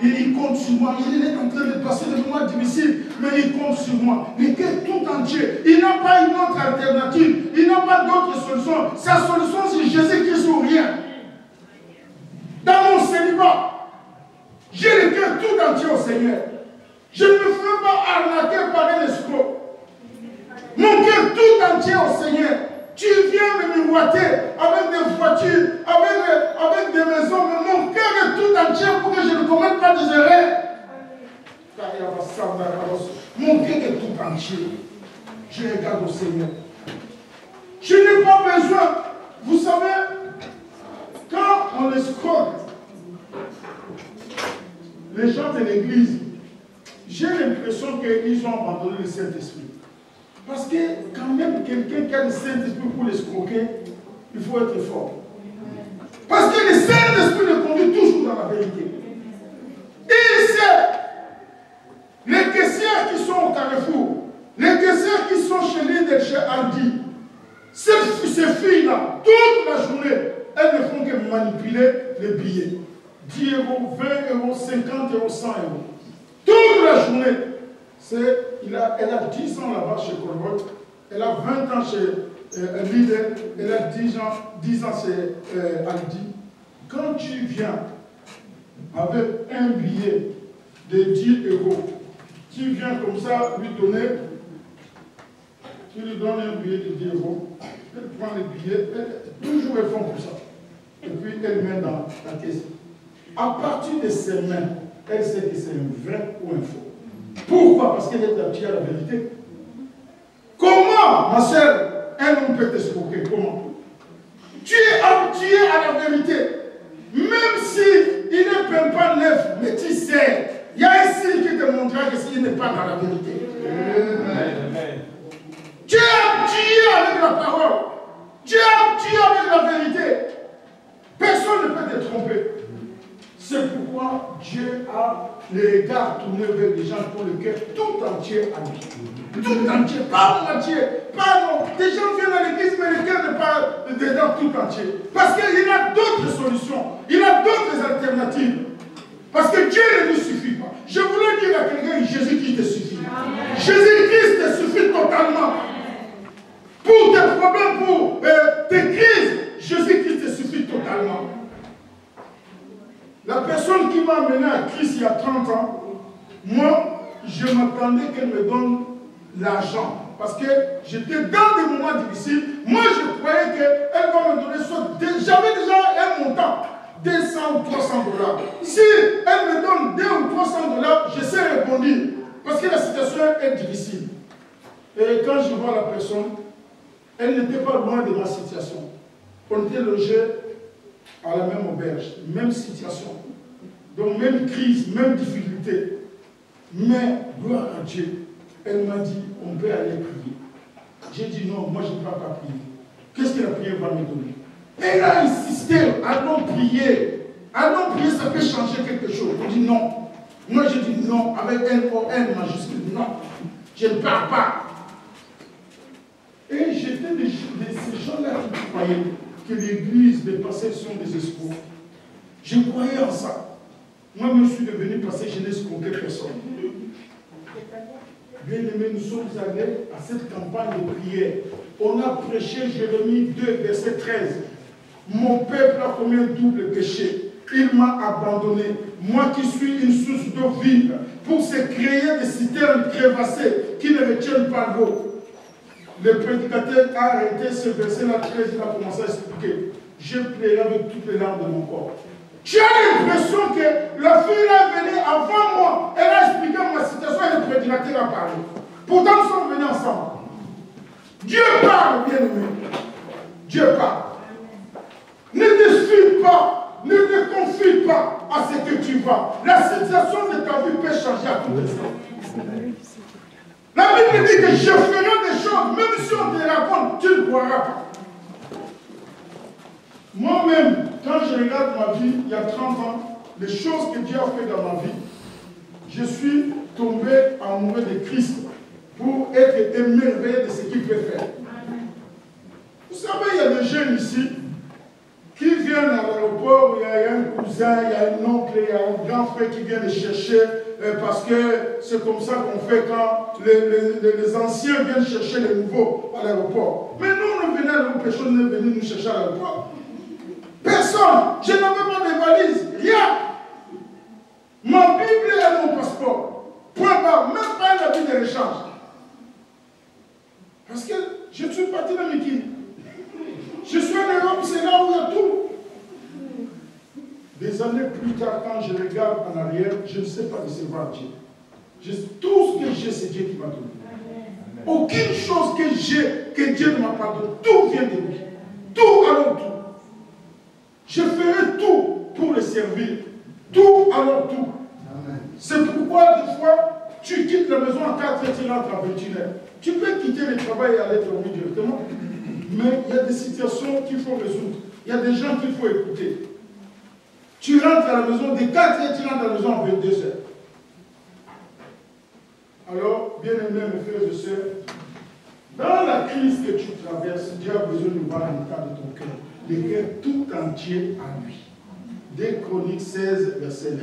Il compte sur moi. Il est en train de passer des moments difficiles, mais il compte sur moi. Le cœur tout entier. Il n'a pas une autre alternative. Il n'a pas d'autre solution. Sa solution, c'est Jésus-Christ ou rien. Dans mon célibat, j'ai le cœur tout entier au Seigneur. Je ne me ferai pas arnaquer par un escroc. Mon cœur tout entier au Seigneur. Tu viens me miroiter avec des voitures, avec des maisons, mais mon cœur est tout entier pour que je ne commette pas des erreurs. Mon cœur est tout entier. Je regarde au Seigneur. Je n'ai pas besoin. Vous savez, quand on escroque les gens de l'église, j'ai l'impression qu'ils ont abandonné le Saint-Esprit. Parce que quand même quelqu'un qui a le Saint-Esprit pour l'escroquer, il faut être fort. Parce que le Saint-Esprit le conduit toujours dans la vérité. Et il sait, les caissières qui sont au Carrefour, les caissières qui sont chez Lidl, chez Aldi, ces filles-là, toute la journée, elles ne font que manipuler les billets. 10 €, 20 €, 50 €, 100 €. Toute la journée. Elle a 10 ans là-bas chez Colbert, elle a 20 ans chez Lidl, elle a 10 ans chez Aldi. Quand tu viens avec un billet de 10 €, tu viens comme ça lui donner, tu lui donnes un billet de 10 €, elle prend le billet, toujours elles font comme ça. Et puis elle met dans la caisse. À partir de ses mains, elle sait que c'est un vrai ou un faux. Pourquoi? Parce qu'elle est habituée à la vérité. Comment, ma soeur, un homme peut t'escroquer? Comment? Tu es habitué à la vérité. Même si il ne peint pas neuf, mais tu sais, il y a un signe qui te montrera que s'il n'est pas dans la vérité. Amen. Tu es habitué avec la parole. Tu es habitué avec la vérité. Personne ne peut te tromper. pourquoi Dieu a les regards tournés vers les gens pour le cœur tout entier à lui. Tout entier, pas moitié, pas non. Des gens viennent à l'église, mais le cœur n'est pas dedans tout entier. Parce qu'il a d'autres solutions, il a d'autres alternatives. Parce que Dieu ne lui suffit pas. Je voulais dire à quelqu'un, Jésus-Christ te suffit. Jésus-Christ te suffit totalement. Pour tes problèmes, pour tes crises, Jésus-Christ te suffit totalement. La personne qui m'a amené à Christ il y a 30 ans, moi, je m'attendais qu'elle me donne l'argent. Parce que j'étais dans des moments difficiles. Moi, je croyais qu'elle va me donner soit. J'avais déjà un montant, 200 ou 300 dollars. Si elle me donne 2 ou 300 dollars, je sais répondre. Parce que la situation est difficile. Et quand je vois la personne, elle n'était pas loin de ma situation. On était logés à la même auberge, même situation. Donc même crise, même difficulté. Mais, gloire à Dieu, elle m'a dit, on peut aller prier. J'ai dit non, moi je ne vais pas prier. Qu'est-ce que la prière va me donner? Elle a insisté, allons prier. Allons prier, ça peut changer quelque chose. On dit non. Moi je dis non, avec N-O-N majuscule, non. Je ne pars pas. Et j'étais de ces gens-là qui croyaient que l'église, les pasteurs sont des escrocs. Je croyais en ça. Moi, je suis devenu pasteur, je n'ai escroqué personne. Bien aimé, nous sommes allés à cette campagne de prière. On a prêché Jérémie 2, verset 13. Mon peuple a commis un double péché. Il m'a abandonné. Moi qui suis une source d'eau vive, pour se créer des citernes crévassées qui ne retiennent pas l'eau. Le prédicateur a arrêté ce verset-là 13, il a commencé à expliquer. Je plairai avec toutes les larmes de mon corps. Tu as l'impression que la fille est venue avant moi. Elle a expliqué ma situation et le prédicateur a parlé. Pourtant, nous sommes venus ensemble. Dieu parle, bien aimé. Dieu parle. Ne te suis pas, ne te confie pas à ce que tu vas. La situation de ta vie peut changer à tout instant. La Bible dit que je ferai des choses, même si on te raconte, tu ne croiras pas. Moi-même, quand je regarde ma vie, il y a 30 ans, les choses que Dieu a fait dans ma vie, je suis tombé amoureux de Christ pour être émerveillé de ce qu'il peut faire. Vous savez, il y a des jeunes ici qui viennent à l'aéroport, il y a un cousin, il y a un oncle, il y a un grand frère qui vient les chercher parce que c'est comme ça qu'on fait quand les anciens viennent chercher les nouveaux à l'aéroport. Mais nous, on venait à l'aéroport, personne n'est venu nous chercher à l'aéroport. Personne. Je n'avais pas de valise, rien. Ma Bible et mon passeport. Point barre, même pas un habit de rechange. Parce que je suis parti dans Mickey. Je suis en Europe, c'est là où il y a tout. Des années plus tard, quand je regarde en arrière, je ne sais pas décevoir Dieu. Tout ce que j'ai, c'est Dieu qui m'a donné. Aucune chose que j'ai, que Dieu ne m'a pas donné, tout vient de lui. Tout, alors tout. Je ferai tout pour le servir. Tout, alors tout. C'est pourquoi, des fois, tu quittes la maison à 4 heures, tu rentres à 21 heures. Tu peux quitter le travail et aller dormir directement. Mais il y a des situations qu'il faut résoudre. Il y a des gens qu'il faut écouter. Tu rentres à la maison, de 4 heures, tu rentres à la maison à 22 heures. Alors, bien aimés, mes frères et sœurs, dans la crise que tu traverses, Dieu a besoin de voir l'état de ton cœur. Le cœur tout entier à lui. 2 Chroniques 16, verset 9.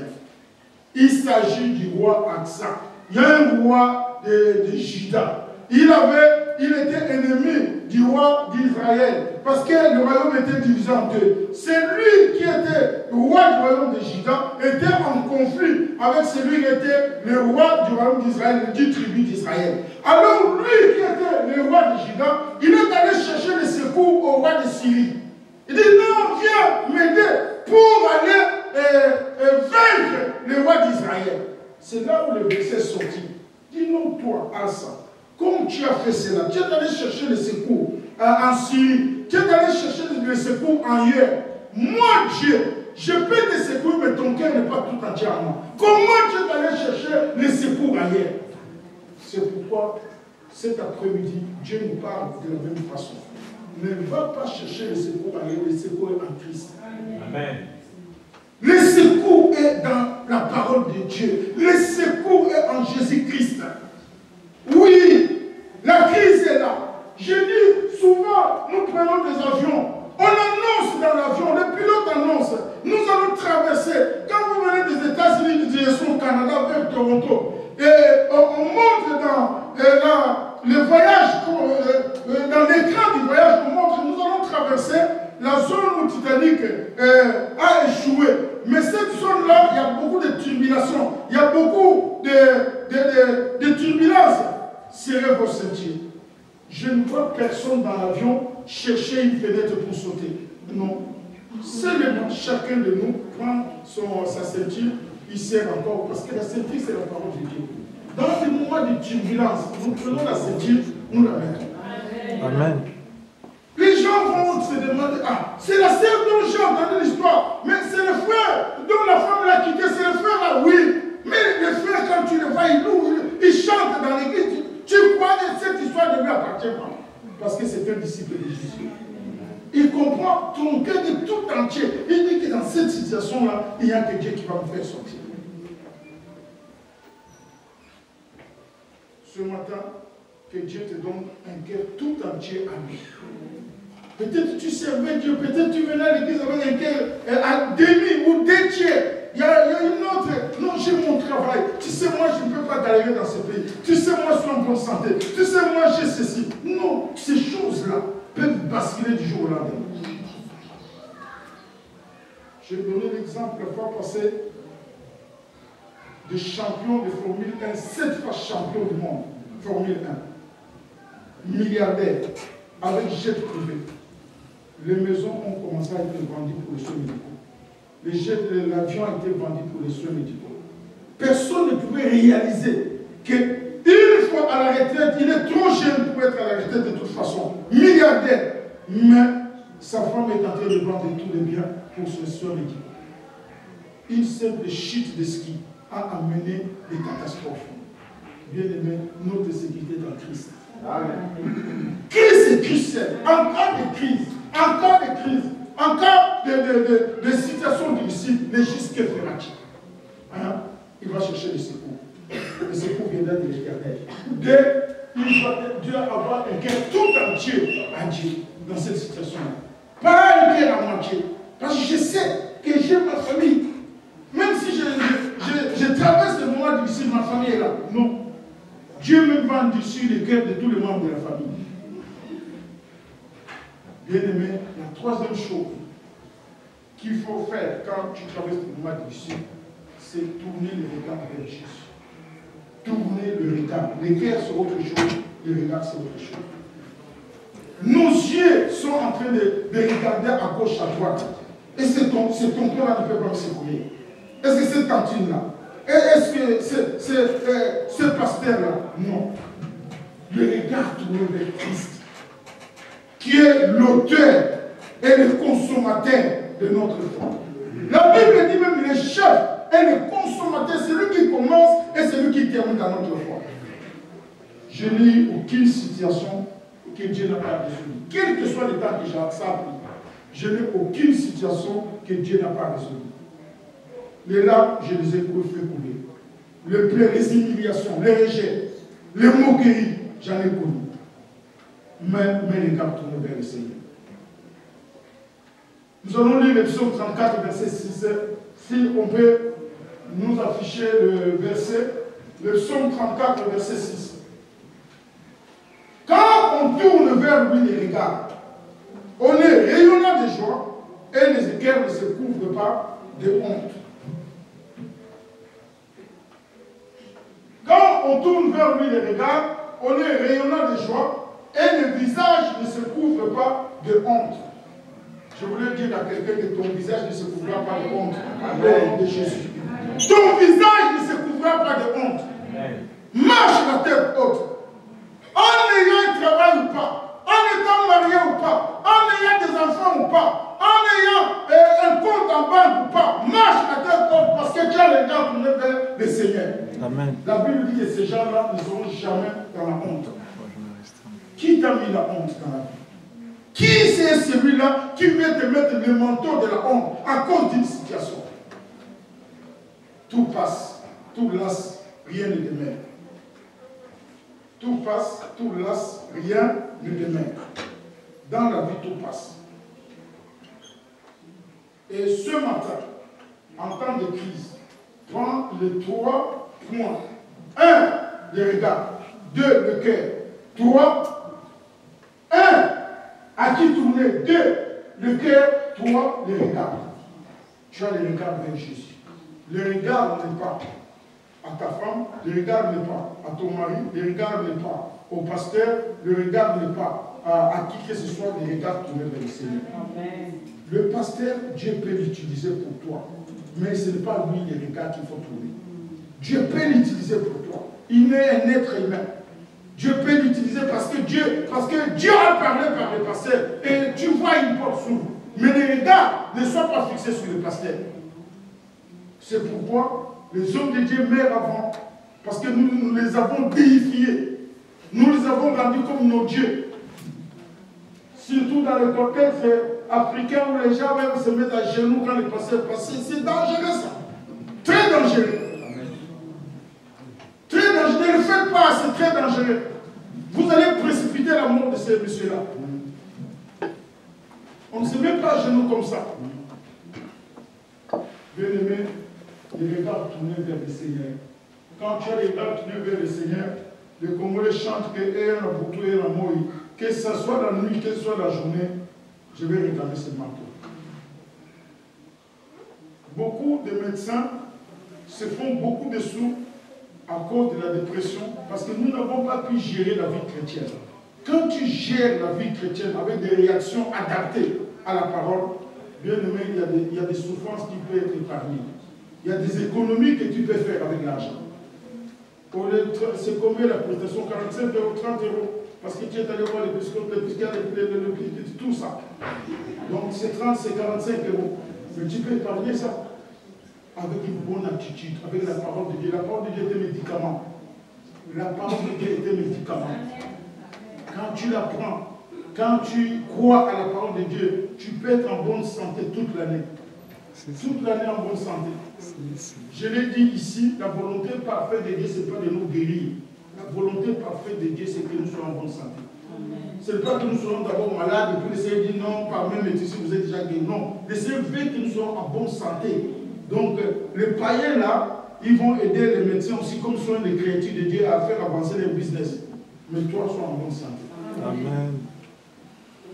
Il s'agit du roi Asa. Il y a un roi de Juda. Il était ennemi du roi d'Israël. Parce que le royaume était divisé en deux. Celui qui était le roi du royaume de Juda était en conflit avec celui qui était le roi du royaume d'Israël, du tribu d'Israël. Alors lui qui était le roi de Juda, il est allé chercher le secours au roi de Syrie. Il dit non, viens m'aider pour aller vaincre le roi d'Israël. C'est là où le verset est sorti. Dis non, toi, Asa, comme tu as fait cela, tu es allé chercher le secours en Syrie, tu es allé chercher le secours ailleurs. Moi, Dieu, je peux te secourir, mais ton cœur n'est pas tout entièrement. Comment tu es allé chercher le secours ailleurs? C'est pourquoi cet après-midi, Dieu nous parle de la même façon. Ne va pas chercher le secours ailleurs, le secours est en Christ. Amen. Le secours est dans la parole de Dieu. Le secours est en Jésus-Christ. Oui, la crise est là. Je dis souvent, nous prenons des avions. On annonce dans l'avion, le pilote annonce, nous allons traverser. Quand vous venez des États-Unis, du direction au Canada vers Toronto, et on montre dans le voyage, dans l'écran du voyage, on montre, nous allons traverser la zone où Titanic a échoué. Mais cette zone-là, il y a beaucoup de turbilations, il y a beaucoup de turbulences. Serrez vos ceintures. Je ne vois personne dans l'avion chercher une fenêtre pour sauter. Non. Seulement, chacun de nous prend sa ceinture, il serre encore, parce que la ceinture, c'est la parole de Dieu. Dans des moments de turbulence, nous prenons la ceinture, nous la mettons. Amen. Les gens vont se demander, ah, c'est la sœur dont j'ai entendu l'histoire, mais c'est le frère dont la femme l'a quitté, c'est le frère là, oui. Mais le frère, quand tu le vois, il loue, il chante dans l'église. Tu crois que cette histoire ne lui appartient pas? Parce que c'est un disciple de Jésus. Il comprend ton cœur de tout entier. Il dit que dans cette situation-là, il y a que Dieu qui va me faire sortir. Ce matin, que Dieu te donne un cœur tout entier à lui. Peut-être tu servais Dieu, peut-être tu venais à l'église avec un cœur à demi ou deux tiers. Il y a une autre, non, j'ai mon travail. Tu sais, moi, je ne peux pas galérer dans ce pays. Tu sais, moi, je suis en bonne santé. Tu sais, moi, j'ai ceci. Non, ces choses-là peuvent basculer du jour au lendemain. J'ai donné l'exemple la fois passée de champion de Formule 1, 7 fois champion du monde, Formule 1. Milliardaire, avec jet privé. Les maisons ont commencé à être vendues pour les soins médicaux. L'avion a été vendu pour les soins médicaux. Personne ne pouvait réaliser qu'une fois à la retraite, il est trop jeune pour être à la retraite de toute façon. Milliardaire. Mais sa femme est en train de vendre tous les biens pour ses soins médicaux. Une simple chute de ski a amené des catastrophes. Bien aimé, notre sécurité dans Christ. Amen. Crise est cruciale. En cas de crise, en cas de situation difficile, le juste que fera-t-il? Il va chercher le secours. Le secours viendra de l'Éternel. Dieu va avoir un cœur tout entier à Dieu dans cette situation-là. Pas un cœur à moitié. Parce que je sais que j'ai ma famille. Même si je traverse le moment difficile, ma famille est là. Non. Dieu me vend dessus le cœur de tous les membres de la famille. Bien-aimé, la troisième chose qu'il faut faire quand tu traverses le moment difficile, c'est tourner le regard vers Jésus. Tourner le regard. Le cœur c'est autre chose, le regard c'est autre chose. Nos yeux sont en train de regarder à gauche, à droite. Et c'est ton cœur-là ne peut pas me secourir. Est-ce que cette cantine-là? Est-ce que ce pasteur-là? Non. Le regard tourné vers Christ, qui est l'auteur et le consommateur de notre foi. La Bible dit même le chef et le consommateur, c'est lui qui commence et c'est lui qui termine dans notre foi. Je n'ai aucune situation que Dieu n'a pas résolue. Quel que soit le temps que j'ai accepté, je n'ai aucune situation que Dieu n'a pas résolue. Les larmes, je les ai fait couler. Le pleurs, les humiliations, les rejets, les moqueries, j'en ai connu. Mais les regards tournés vers le Seigneur. Nous allons lire le psaume 34, verset 6. Si on peut nous afficher le verset, le psaume 34, verset 6. Quand on tourne vers lui les regards, on est rayonnant de joie et les équerres ne se couvrent pas de honte. Quand on tourne vers lui les regards, on est rayonnant de joie et le visage ne se couvre pas de honte. Je voulais dire à quelqu'un que ton visage ne se couvrira pas de honte. Amen. De Jésus. Ton visage ne se couvrira pas de honte. Marche la tête haute. En ayant un travail ou pas, en étant marié ou pas, en ayant des enfants ou pas, en ayant un compte en banque ou pas, marche la tête haute parce que tu as les dents tournées vers le Seigneur. Amen. La Bible dit que ces gens-là ne seront jamais dans la honte. Qui t'a mis la honte dans la vie? Qui c'est celui-là qui vient te mettre le manteau de la honte à cause d'une situation? tout passe, tout lasse, rien ne demeure. Tout passe, tout lasse, rien ne demeure. Dans la vie, tout passe. Et ce matin, en temps de crise, prends les 3 points. 1, le regard. 2, le cœur. 3, 1, à qui tourner. 2, le cœur. 3, le regard. Tu as le regard vers Jésus. Le regard n'est pas à ta femme, le regard n'est pas à ton mari, le regard n'est pas au pasteur, le regard n'est pas à qui que ce soit, le regard tourné vers le Seigneur. Amen. Le pasteur, Dieu peut l'utiliser pour toi, mais ce n'est pas lui le regard qu'il faut tourner. Dieu peut l'utiliser pour toi. Il est un être humain. Dieu peut l'utiliser parce que Dieu a parlé par le pasteur et tu vois une porte s'ouvre. Mais les regards ne soient pas fixés sur le pasteur. C'est pourquoi les hommes de Dieu meurent avant. Parce que nous les avons déifiés. Nous les avons rendus comme nos dieux. Surtout dans le contexte africain où les gens même se mettent à genoux quand le pasteur passe. C'est dangereux ça. Très dangereux. Très dangereux. Ne le faites pas, c'est très dangereux. Vous allez précipiter la mort de ces messieurs-là. On ne se met pas à genoux comme ça. Bien aimé, les regards tournés vers le Seigneur. Quand tu as les regards tournés vers le Seigneur, les Congolais chantent que que ce soit la nuit, que ce soit la journée, je vais regarder ce manteau. Beaucoup de médecins se font beaucoup de sous à cause de la dépression parce que nous n'avons pas pu gérer la vie chrétienne. Quand tu gères la vie chrétienne avec des réactions adaptées à la parole, bien aimé, il y a des souffrances qui peuvent être épargnées. Il y a des économies que tu peux faire avec l'argent. C'est combien la prestation? 45 €, 30 €. Parce que tu es allé voir le psychiatre, tout ça. Donc c'est 30, c'est 45 €. Mais tu peux épargner ça avec une bonne attitude, avec la parole de Dieu. La parole de Dieu est un médicament. La parole de Dieu est un médicament. Quand tu la prends, quand tu crois à la parole de Dieu, tu peux être en bonne santé toute l'année. Toute l'année en bonne santé. Je l'ai dit ici, la volonté parfaite de Dieu, ce n'est pas de nous guérir. La volonté parfaite de Dieu, c'est que nous soyons en bonne santé. Ce n'est pas que nous soyons d'abord malades et puis le Seigneur dit non, par même médecine, vous êtes déjà guéris. Non, le Seigneur veut que nous soyons en bonne santé. Donc, les païens là, ils vont aider les médecins aussi, comme sont les créatures de Dieu, à faire avancer leur business. Mais toi, sois en bonne santé. Amen.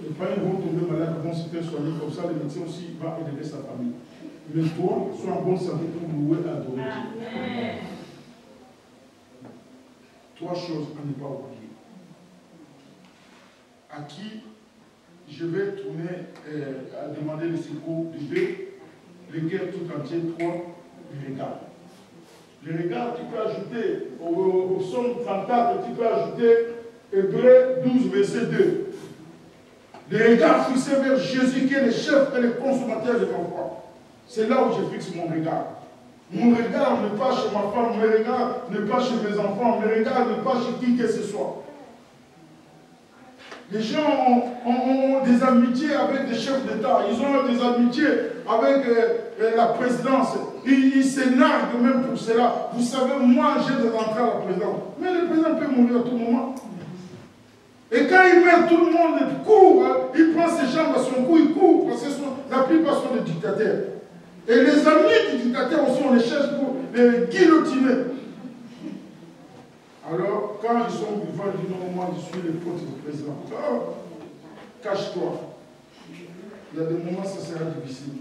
Les païens vont tomber malades, vont se faire soigner, comme ça, les médecins aussi vont aider sa famille. Mais toi, sois en bonne santé pour louer et adorer Dieu. 3 choses à ne pas oublier. À qui je vais tourner à demander le secours de 2, le cœur tout entier, 3, le regard. Le regard, tu peux ajouter au psaume 34, tu peux ajouter Hébreux 12, verset 2. Le regard fixé vers Jésus qui est le chef et le consommateur de ma foi. C'est là où je fixe mon regard. Mon regard n'est pas chez ma femme, mon regard n'est pas chez mes enfants, mon regard n'est pas chez qui que ce soit. Les gens ont des amitiés avec des chefs d'État, ils ont des amitiés avec la présidence. Ils s'énervent même pour cela. Vous savez, moi j'ai des entrées à la présidence. Mais le président peut mourir à tout moment. Et quand il meurt, tout le monde court. Hein. Il prend ses jambes à son cou, il court. Parce que la plupart sont des dictateurs. Et les amis du dictateur aussi, on les cherche pour les guillotiner. Alors, quand ils sont vivants, ils disent non, moi je suis le pote du président. Oh, cache-toi. Il y a des moments, ça sera difficile.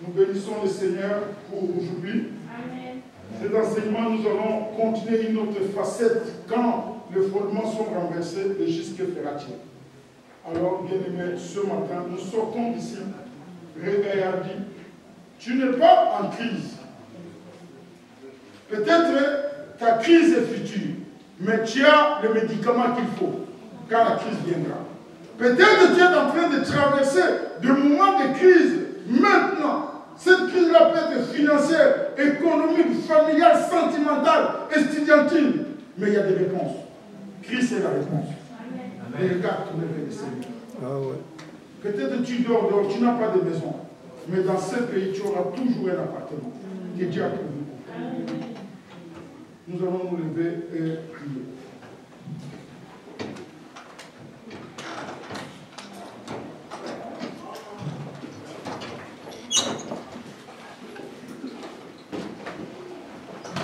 Nous bénissons le Seigneur pour aujourd'hui. Cet enseignement, nous allons continuer une autre facette quand les fondements sont renversés et jusqu'à Ferratier. Alors, bien aimés, ce matin, nous sortons d'ici. Regarde, tu n'es pas en crise. Peut-être ta crise est future, mais tu as le médicament qu'il faut quand la crise viendra. Peut-être tu es en train de traverser des moments de crise maintenant. Cette crise-là peut être financière, économique, familiale, sentimentale, estudiantine. Mais il y a des réponses. Christ est la réponse. Et regarde, tu vers le Seigneur. Ah ouais. Peut-être tu dors dehors, tu n'as pas de maison. Mais dans ce pays, tu auras toujours un appartement. que Dieu a prévu. Nous allons nous lever et prier.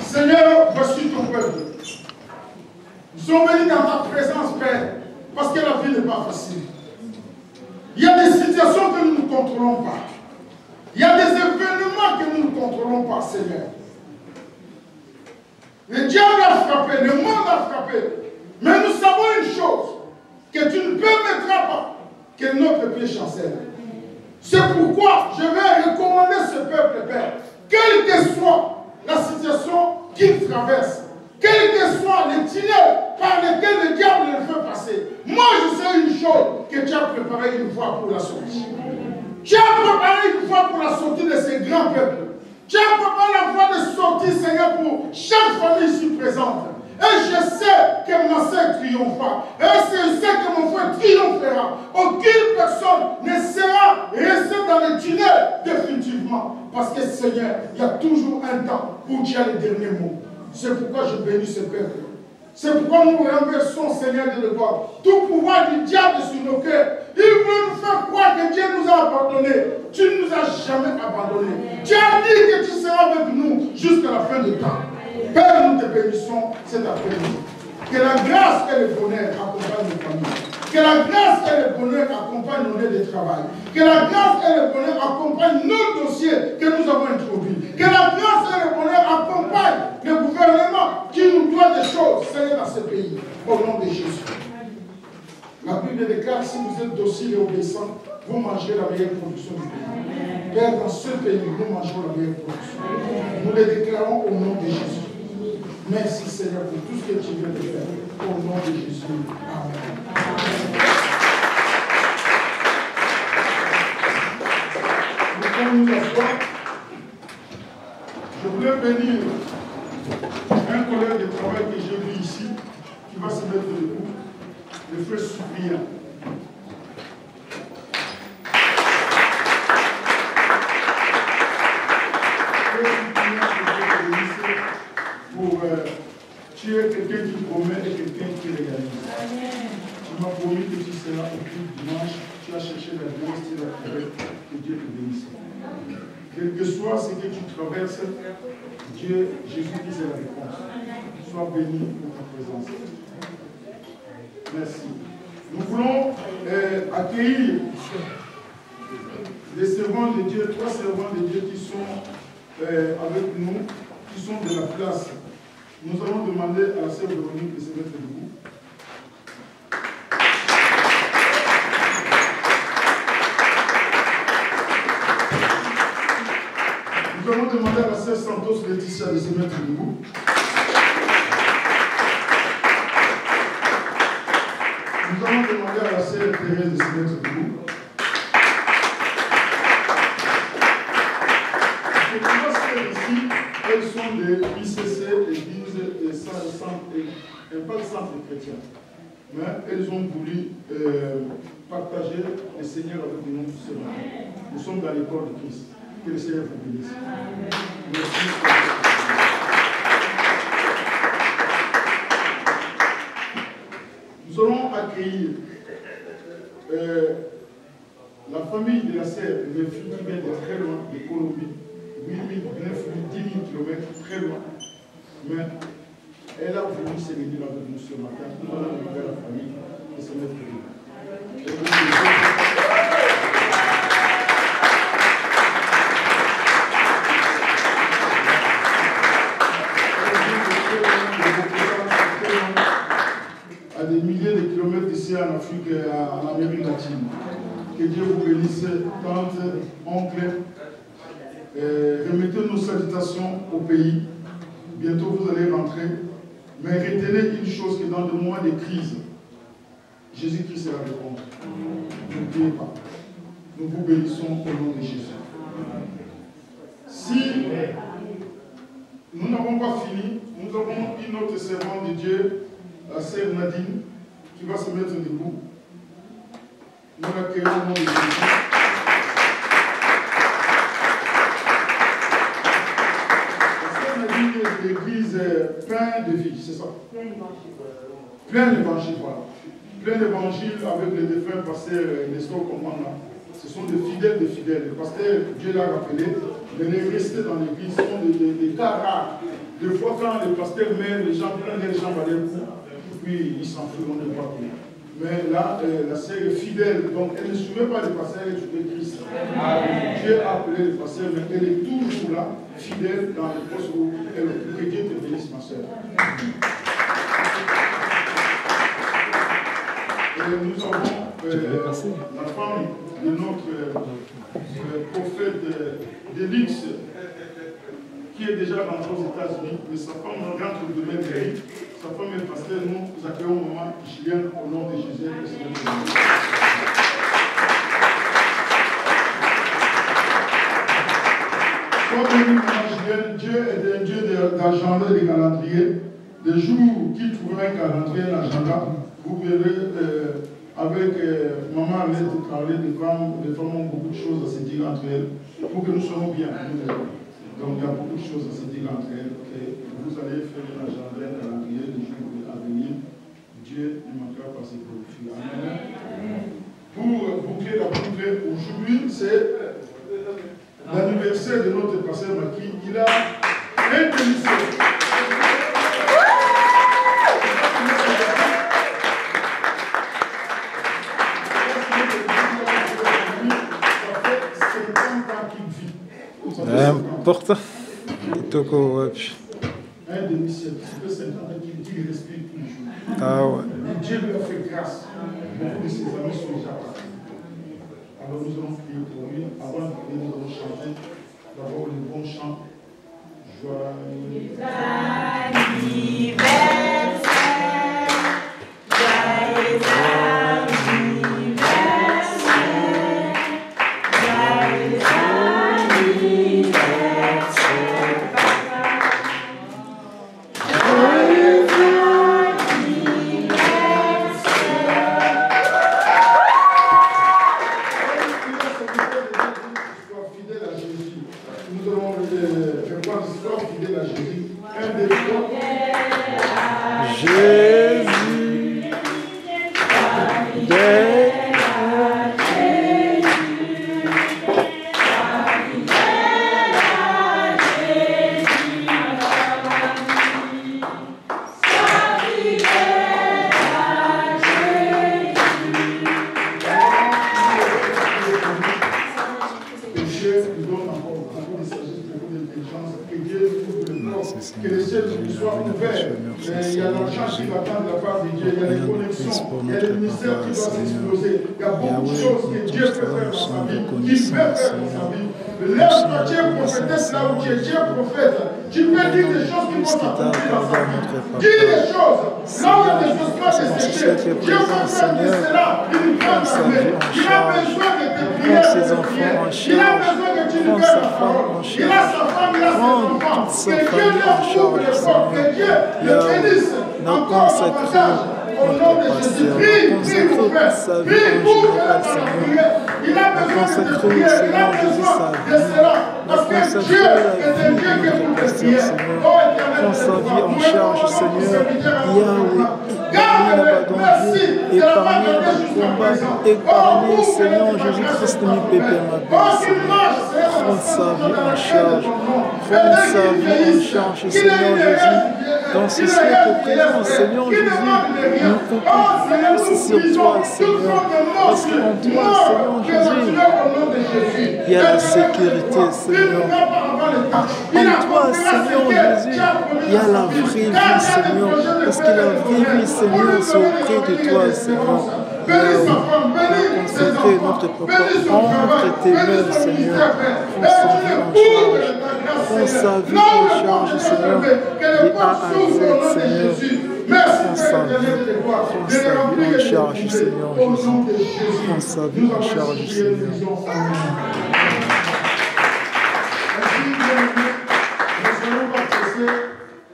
Seigneur, voici ton peuple. Nous sommes venus dans ta présence, Père, parce que la vie n'est pas facile. Il y a des situations que nous ne contrôlons pas. Il y a des événements que nous ne contrôlons pas, Seigneur. Le diable a frappé, le monde a frappé. Mais nous savons une chose, que tu ne permettras pas que notre pied chancelle. C'est pourquoi je vais recommander ce peuple, Père, quelle que soit la situation qu'il traverse, quel que soit les tunnels par lesquels le diable le fait passer. Moi, je sais une chose, que tu as préparé une fois pour la sortie. Tu as préparé une fois pour la sortie de ces grands peuples. Tu as préparé la voie de sortie, Seigneur, pour chaque famille ici présente. Et je sais que ma sœur triomphera. Et je sais que mon frère triomphera. Aucune personne ne sera restée dans le tunnel définitivement. Parce que, Seigneur, il y a toujours un temps où tu as le dernier mot. C'est pourquoi je bénis ce peuple. C'est pourquoi nous renversons, Seigneur de gloire, tout pouvoir du diable sur nos cœurs. Il veut nous faire croire que Dieu nous a abandonnés. Tu ne nous as jamais abandonnés. Tu as dit que tu seras avec nous jusqu'à la fin du temps. Père, nous te bénissons cet après-midi. Que la grâce et le bonheur accompagnent nos familles. Que la grâce et le bonheur accompagnent nos lieux de travail. Que la grâce et le bonheur accompagnent nos dossiers que nous avons introduits. Que la grâce et le bonheur accompagnent le gouvernement qui nous doit des choses, Seigneur, dans ce pays. Au nom de Jésus. La Bible déclare, si vous êtes docile et obéissant, vous mangerez la meilleure production du pays. Père, dans ce pays, nous mangerons la meilleure production. Nous le déclarons au nom de Jésus. Merci Seigneur pour tout ce que tu viens de faire. Au nom de Jésus. Amen. Nous allons nous asseoir. Je voulais bénir un collègue de travail que j'ai vu ici, qui va se mettre debout, le frère Cyprien. Tu es quelqu'un qui promet et quelqu'un qui réalise. Tu m'as promis que tu seras au culte dimanche. Tu as cherché la grâce, tu l'as trouvé. Que Dieu te bénisse. Quel que soit ce que tu traverses, Dieu, Jésus-Christ est la réponse. Sois béni pour ta présence. Merci. Nous voulons accueillir des servants de Dieu, 3 servants de Dieu qui sont avec nous, qui sont de la place. Nous allons demander à la sœur Véronique de se mettre debout. Nous allons demander à la sœur Santos Laetitia de se mettre debout. Nous allons demander à la sœur Thérèse de se mettre debout. Les 3 sœurs ici, elles sont des ICC, Église et pas le centre chrétien. Mais elles ont voulu partager le Seigneur avec nous ce matin. Nous sommes dans l'école de Christ. Que le Seigneur vous bénisse. Merci. Nous allons accueillir la famille de la sœur, une fille qui vient de très loin, de Colombie. 8 000, 9 000, 10 000 km, très loin. Mais elle a voulu se réunir avec nous ce matin. Nous allons demander à la famille de se mettre debout. À des milliers de kilomètres d'ici en Afrique et en Amérique latine. Que Dieu vous bénisse, tante, oncle. Remettez nos salutations au pays. Bientôt vous allez rentrer. Mais retenez une chose, que dans le moment de crise, Jésus-Christ est la réponse. N'oubliez pas. Nous vous bénissons au nom de Jésus. Si nous n'avons pas fini, nous avons une autre servante de Dieu, la sœur Nadine, qui va se mettre debout. Nous l'accueillons au nom de Jésus. ça. Plein d'évangile, voilà. Plein d'évangile avec les défunts pasteurs Nestor Commanda. Ce sont des fidèles. Le pasteur, Dieu l'a rappelé, les restés dans l'église sont des cas rares. Des fois, quand les pasteurs meurent, les gens prennent les jambes à l'air, puis ils s'enfuient, on ne voit plus. Mais là, la sœur est fidèle, donc elle ne souvient pas des pasteurs, elle souvient Christ. Dieu a appelé les pasteurs, mais elle est toujours là, fidèle dans le poste où elle est. Que Dieu te bénisse, ma sœur. Et nous avons la femme de notre prophète d'Élix, qui est déjà rentrée aux États-Unis, mais sa femme rentre demain pays. Sa femme est pasteur, nous accueillons maman Julien au nom de Jésus. Comme dit maman Julien, Dieu est un Dieu d'agenda et de calendrier. Des jours qu'il trouvera un calendrier, un agenda, vous verrez avec maman Arlette parler des femmes. Les femmes ont beaucoup de choses à se dire entre elles pour que nous soyons bien. Donc il y a beaucoup de choses à se dire entre elles. Et vous allez faire un agenda, un calendrier des jours à venir. Dieu ne manquera pas ses profils. Amen. Pour boucler la boucle, aujourd'hui, c'est l'anniversaire de notre pasteur Maki. Il a un demi-siècle. Important. Un demi-siècle, ça fait 50 ans qu'il respire tous les jours. Ah ouais. Et Dieu lui a fait grâce. Beaucoup de ses amis sont déjà partis. Alors nous allons prier pour lui. Avant de prier, nous allons chanter d'abord les bons chants. Joyeux anniversaire. Joyeux que les ciels soient ouverts. Il y a l'argent qui va prendre la part de Dieu, il y a les connexions, il y a les ministères qui doivent s'exploser. Il y a beaucoup de choses que Dieu peut faire dans sa vie, qu'il peut faire dans sa vie. Lève-toi, tu es prophétesse là où tu es, prophète. Tu peux dire des choses qui vont s'accomplir dans sa vie. Dis des choses. Là où il y a des choses pas desséchées, Dieu va faire de cela une grande armée. Il a besoin de tes prières. Il a besoin que tu libères la parole. Il a sa femme, il a ses enfants. Que Dieu leur ouvre les portes. Que Dieu le bénisse encore davantage. Au nom de Jésus, prie pour faire. Prie pour faire sa prière. Il a besoin de te prier. Il a besoin de cela. Parce que Dieu est un Dieu qui vous fait prier. Oh, prends sa vie en charge, Seigneur. Yahweh, merci. épargnez le combat, épargnez, Seigneur Jésus-Christ, nous pépé ma belle. Prends sa vie en charge. Prends sa vie en charge, Seigneur Jésus. Dans ce siècle présent, Seigneur Jésus, nous comptons plus sur toi, Seigneur. Parce qu'en toi, Seigneur Jésus, il y a la sécurité, Seigneur. En toi, Seigneur Jésus, il y a la vraie vie, Seigneur. Parce que la vraie vie, Seigneur, c'est auprès de toi, Seigneur. Consacrer notre papa entre tes mains, Seigneur. Prends sa vie en charge, Seigneur. De A à Z, Seigneur. Prends sa vie en charge, Seigneur Jésus. Prends sa vie en charge, Seigneur.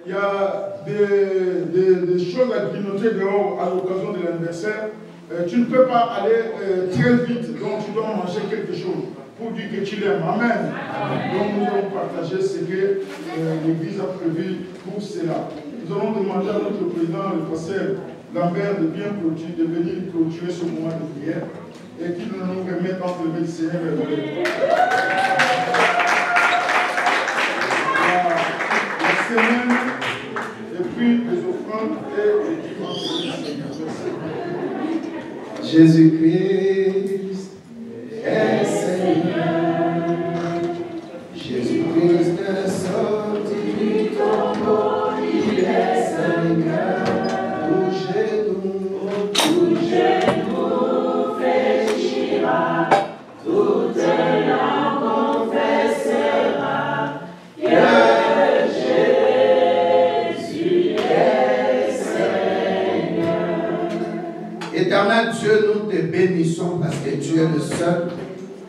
Il y a des choses à grignoter dehors à l'occasion de l'anniversaire. Tu ne peux pas aller très vite, donc tu dois manger quelque chose pour dire que tu l'aimes. Amen. Donc nous allons partager ce que l'Église a prévu pour cela. nous allons demander à notre président, le pasteur Lambert, de bien clôturer, de venir clôturer ce moment de prière et qu'il nous remette entre les mains du Seigneur et le la semaine, et puis les offrandes et les dimanches. Jésus-Christ est Seigneur. Jésus-Christ est sorti du tombeau, il est Seigneur. Tout genou fléchira, toute langue confessera que Jésus est Seigneur. Éternel Dieu, nous te bénissons parce que tu es le seul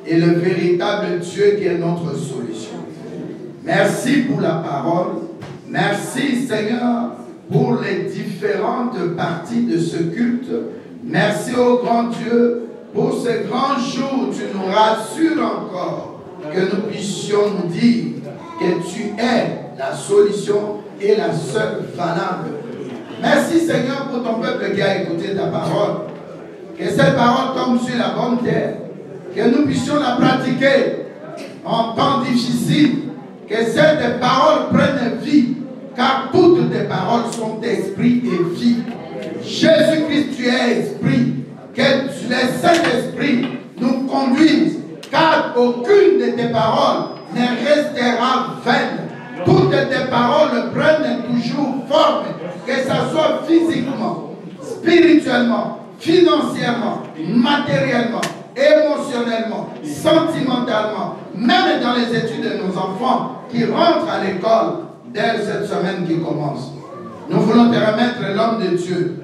et le véritable Dieu qui est notre solution. Merci pour la parole. Merci Seigneur pour les différentes parties de ce culte. Merci au grand Dieu pour ce grand jour. Tu nous rassures encore que nous puissions nous dire que tu es la solution et la seule valable. Merci Seigneur pour ton peuple qui a écouté ta parole. Que cette parole tombe sur la bonne terre. Que nous puissions la pratiquer en temps difficile. Que cette parole prenne vie. Car toutes tes paroles sont esprit et vie. Jésus-Christ, tu es esprit. Que les Saint-Esprit nous conduisent. Car aucune de tes paroles ne restera vaine. Toutes tes paroles prennent toujours forme. Que ce soit physiquement, spirituellement, financièrement, matériellement, émotionnellement, sentimentalement, même dans les études de nos enfants qui rentrent à l'école dès cette semaine qui commence. Nous voulons te remettre l'homme de Dieu,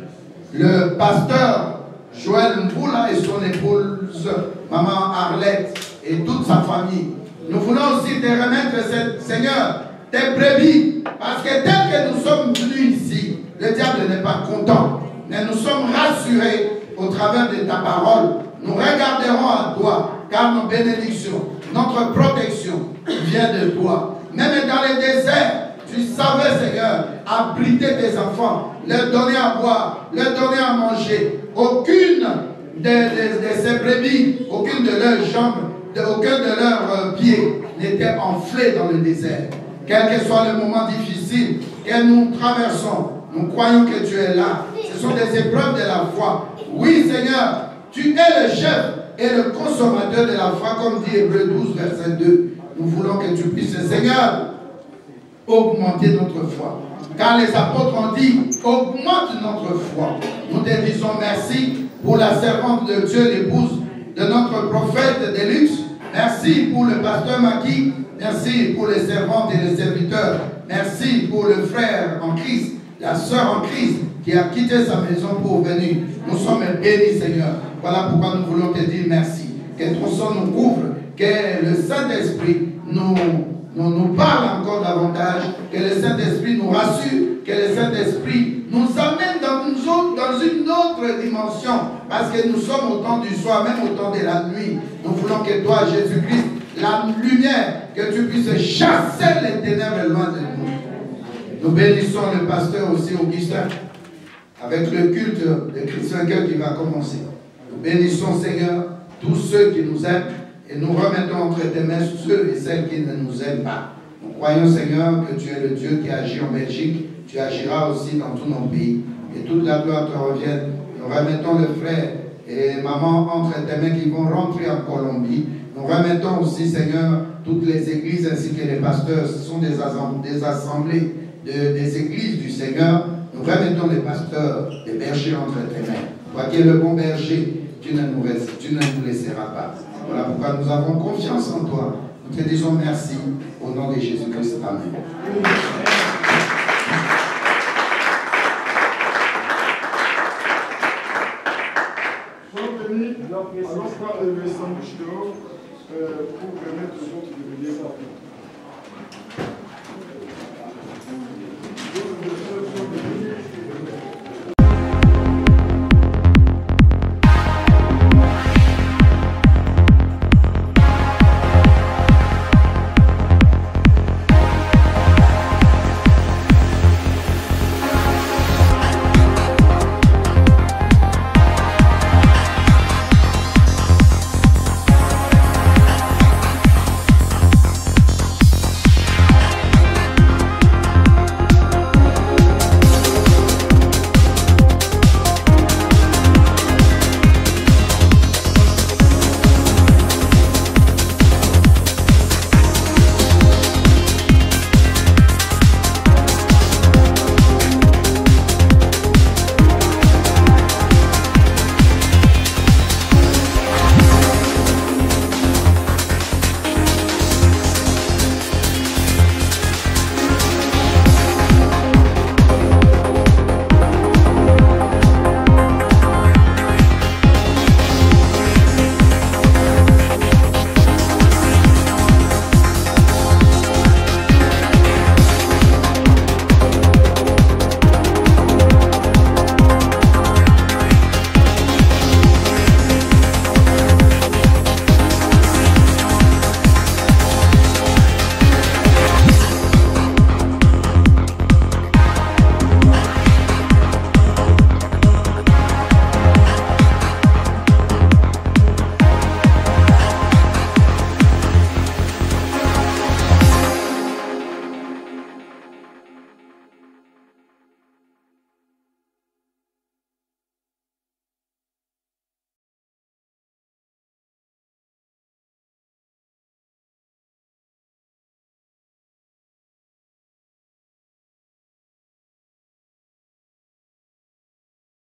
le pasteur Joël Mboula et son épouse, maman Arlette et toute sa famille. Nous voulons aussi te remettre, Seigneur, tes brebis, parce que tel que nous sommes venus ici, le diable n'est pas content, mais nous sommes rassurés au travers de ta parole. Nous regarderons à toi, car nos bénédictions, notre protection vient de toi. Même dans les déserts, tu savais, Seigneur, abriter tes enfants, leur donner à boire, leur donner à manger. Aucune de ces brebis, aucune de leurs jambes, aucun de leurs pieds n'était enflé dans le désert. Quel que soit le moment difficile que nous traversons, nous croyons que tu es là. Ce sont des épreuves de la foi. Oui, Seigneur, tu es le chef et le consommateur de la foi, comme dit Hébreux 12, verset 2. Nous voulons que tu puisses, Seigneur, augmenter notre foi. Car les apôtres ont dit, augmente notre foi. Nous te disons merci pour la servante de Dieu, l'épouse de notre prophète de luxe. Merci pour le pasteur Maki. Merci pour les servantes et les serviteurs. Merci pour le frère en Christ, la sœur en Christ qui a quitté sa maison pour venir. Nous sommes bénis, Seigneur. Voilà pourquoi nous voulons te dire merci. Que ton sang nous couvre, que le Saint-Esprit nous parle encore davantage, que le Saint-Esprit nous rassure, que le Saint-Esprit nous amène dans une autre dimension, parce que nous sommes au temps du soir, même au temps de la nuit. Nous voulons que toi, Jésus-Christ, la lumière, que tu puisses chasser les ténèbres loin de nous. Nous bénissons le pasteur aussi, Augustin, avec le culte de Christ vainqueur qui va commencer. Nous bénissons, Seigneur, tous ceux qui nous aiment, et nous remettons entre tes mains ceux et celles qui ne nous aiment pas. Nous croyons, Seigneur, que tu es le Dieu qui agit en Belgique. Tu agiras aussi dans tous nos pays. Et toute la gloire te revienne. Nous remettons le frère et maman entre tes mains qui vont rentrer en Colombie. Nous remettons aussi, Seigneur, toutes les églises ainsi que les pasteurs. Ce sont des assemblées des églises du Seigneur. Nous remettons les pasteurs, les bergers entre tes mains. Toi qui es le bon berger, tu ne nous laisseras pas. Voilà pourquoi nous avons confiance en toi. Nous te disons merci au nom de Jésus-Christ. Amen. Soyons bénis, allons prendre le sandwich dehors pour permettre aux autres de venir.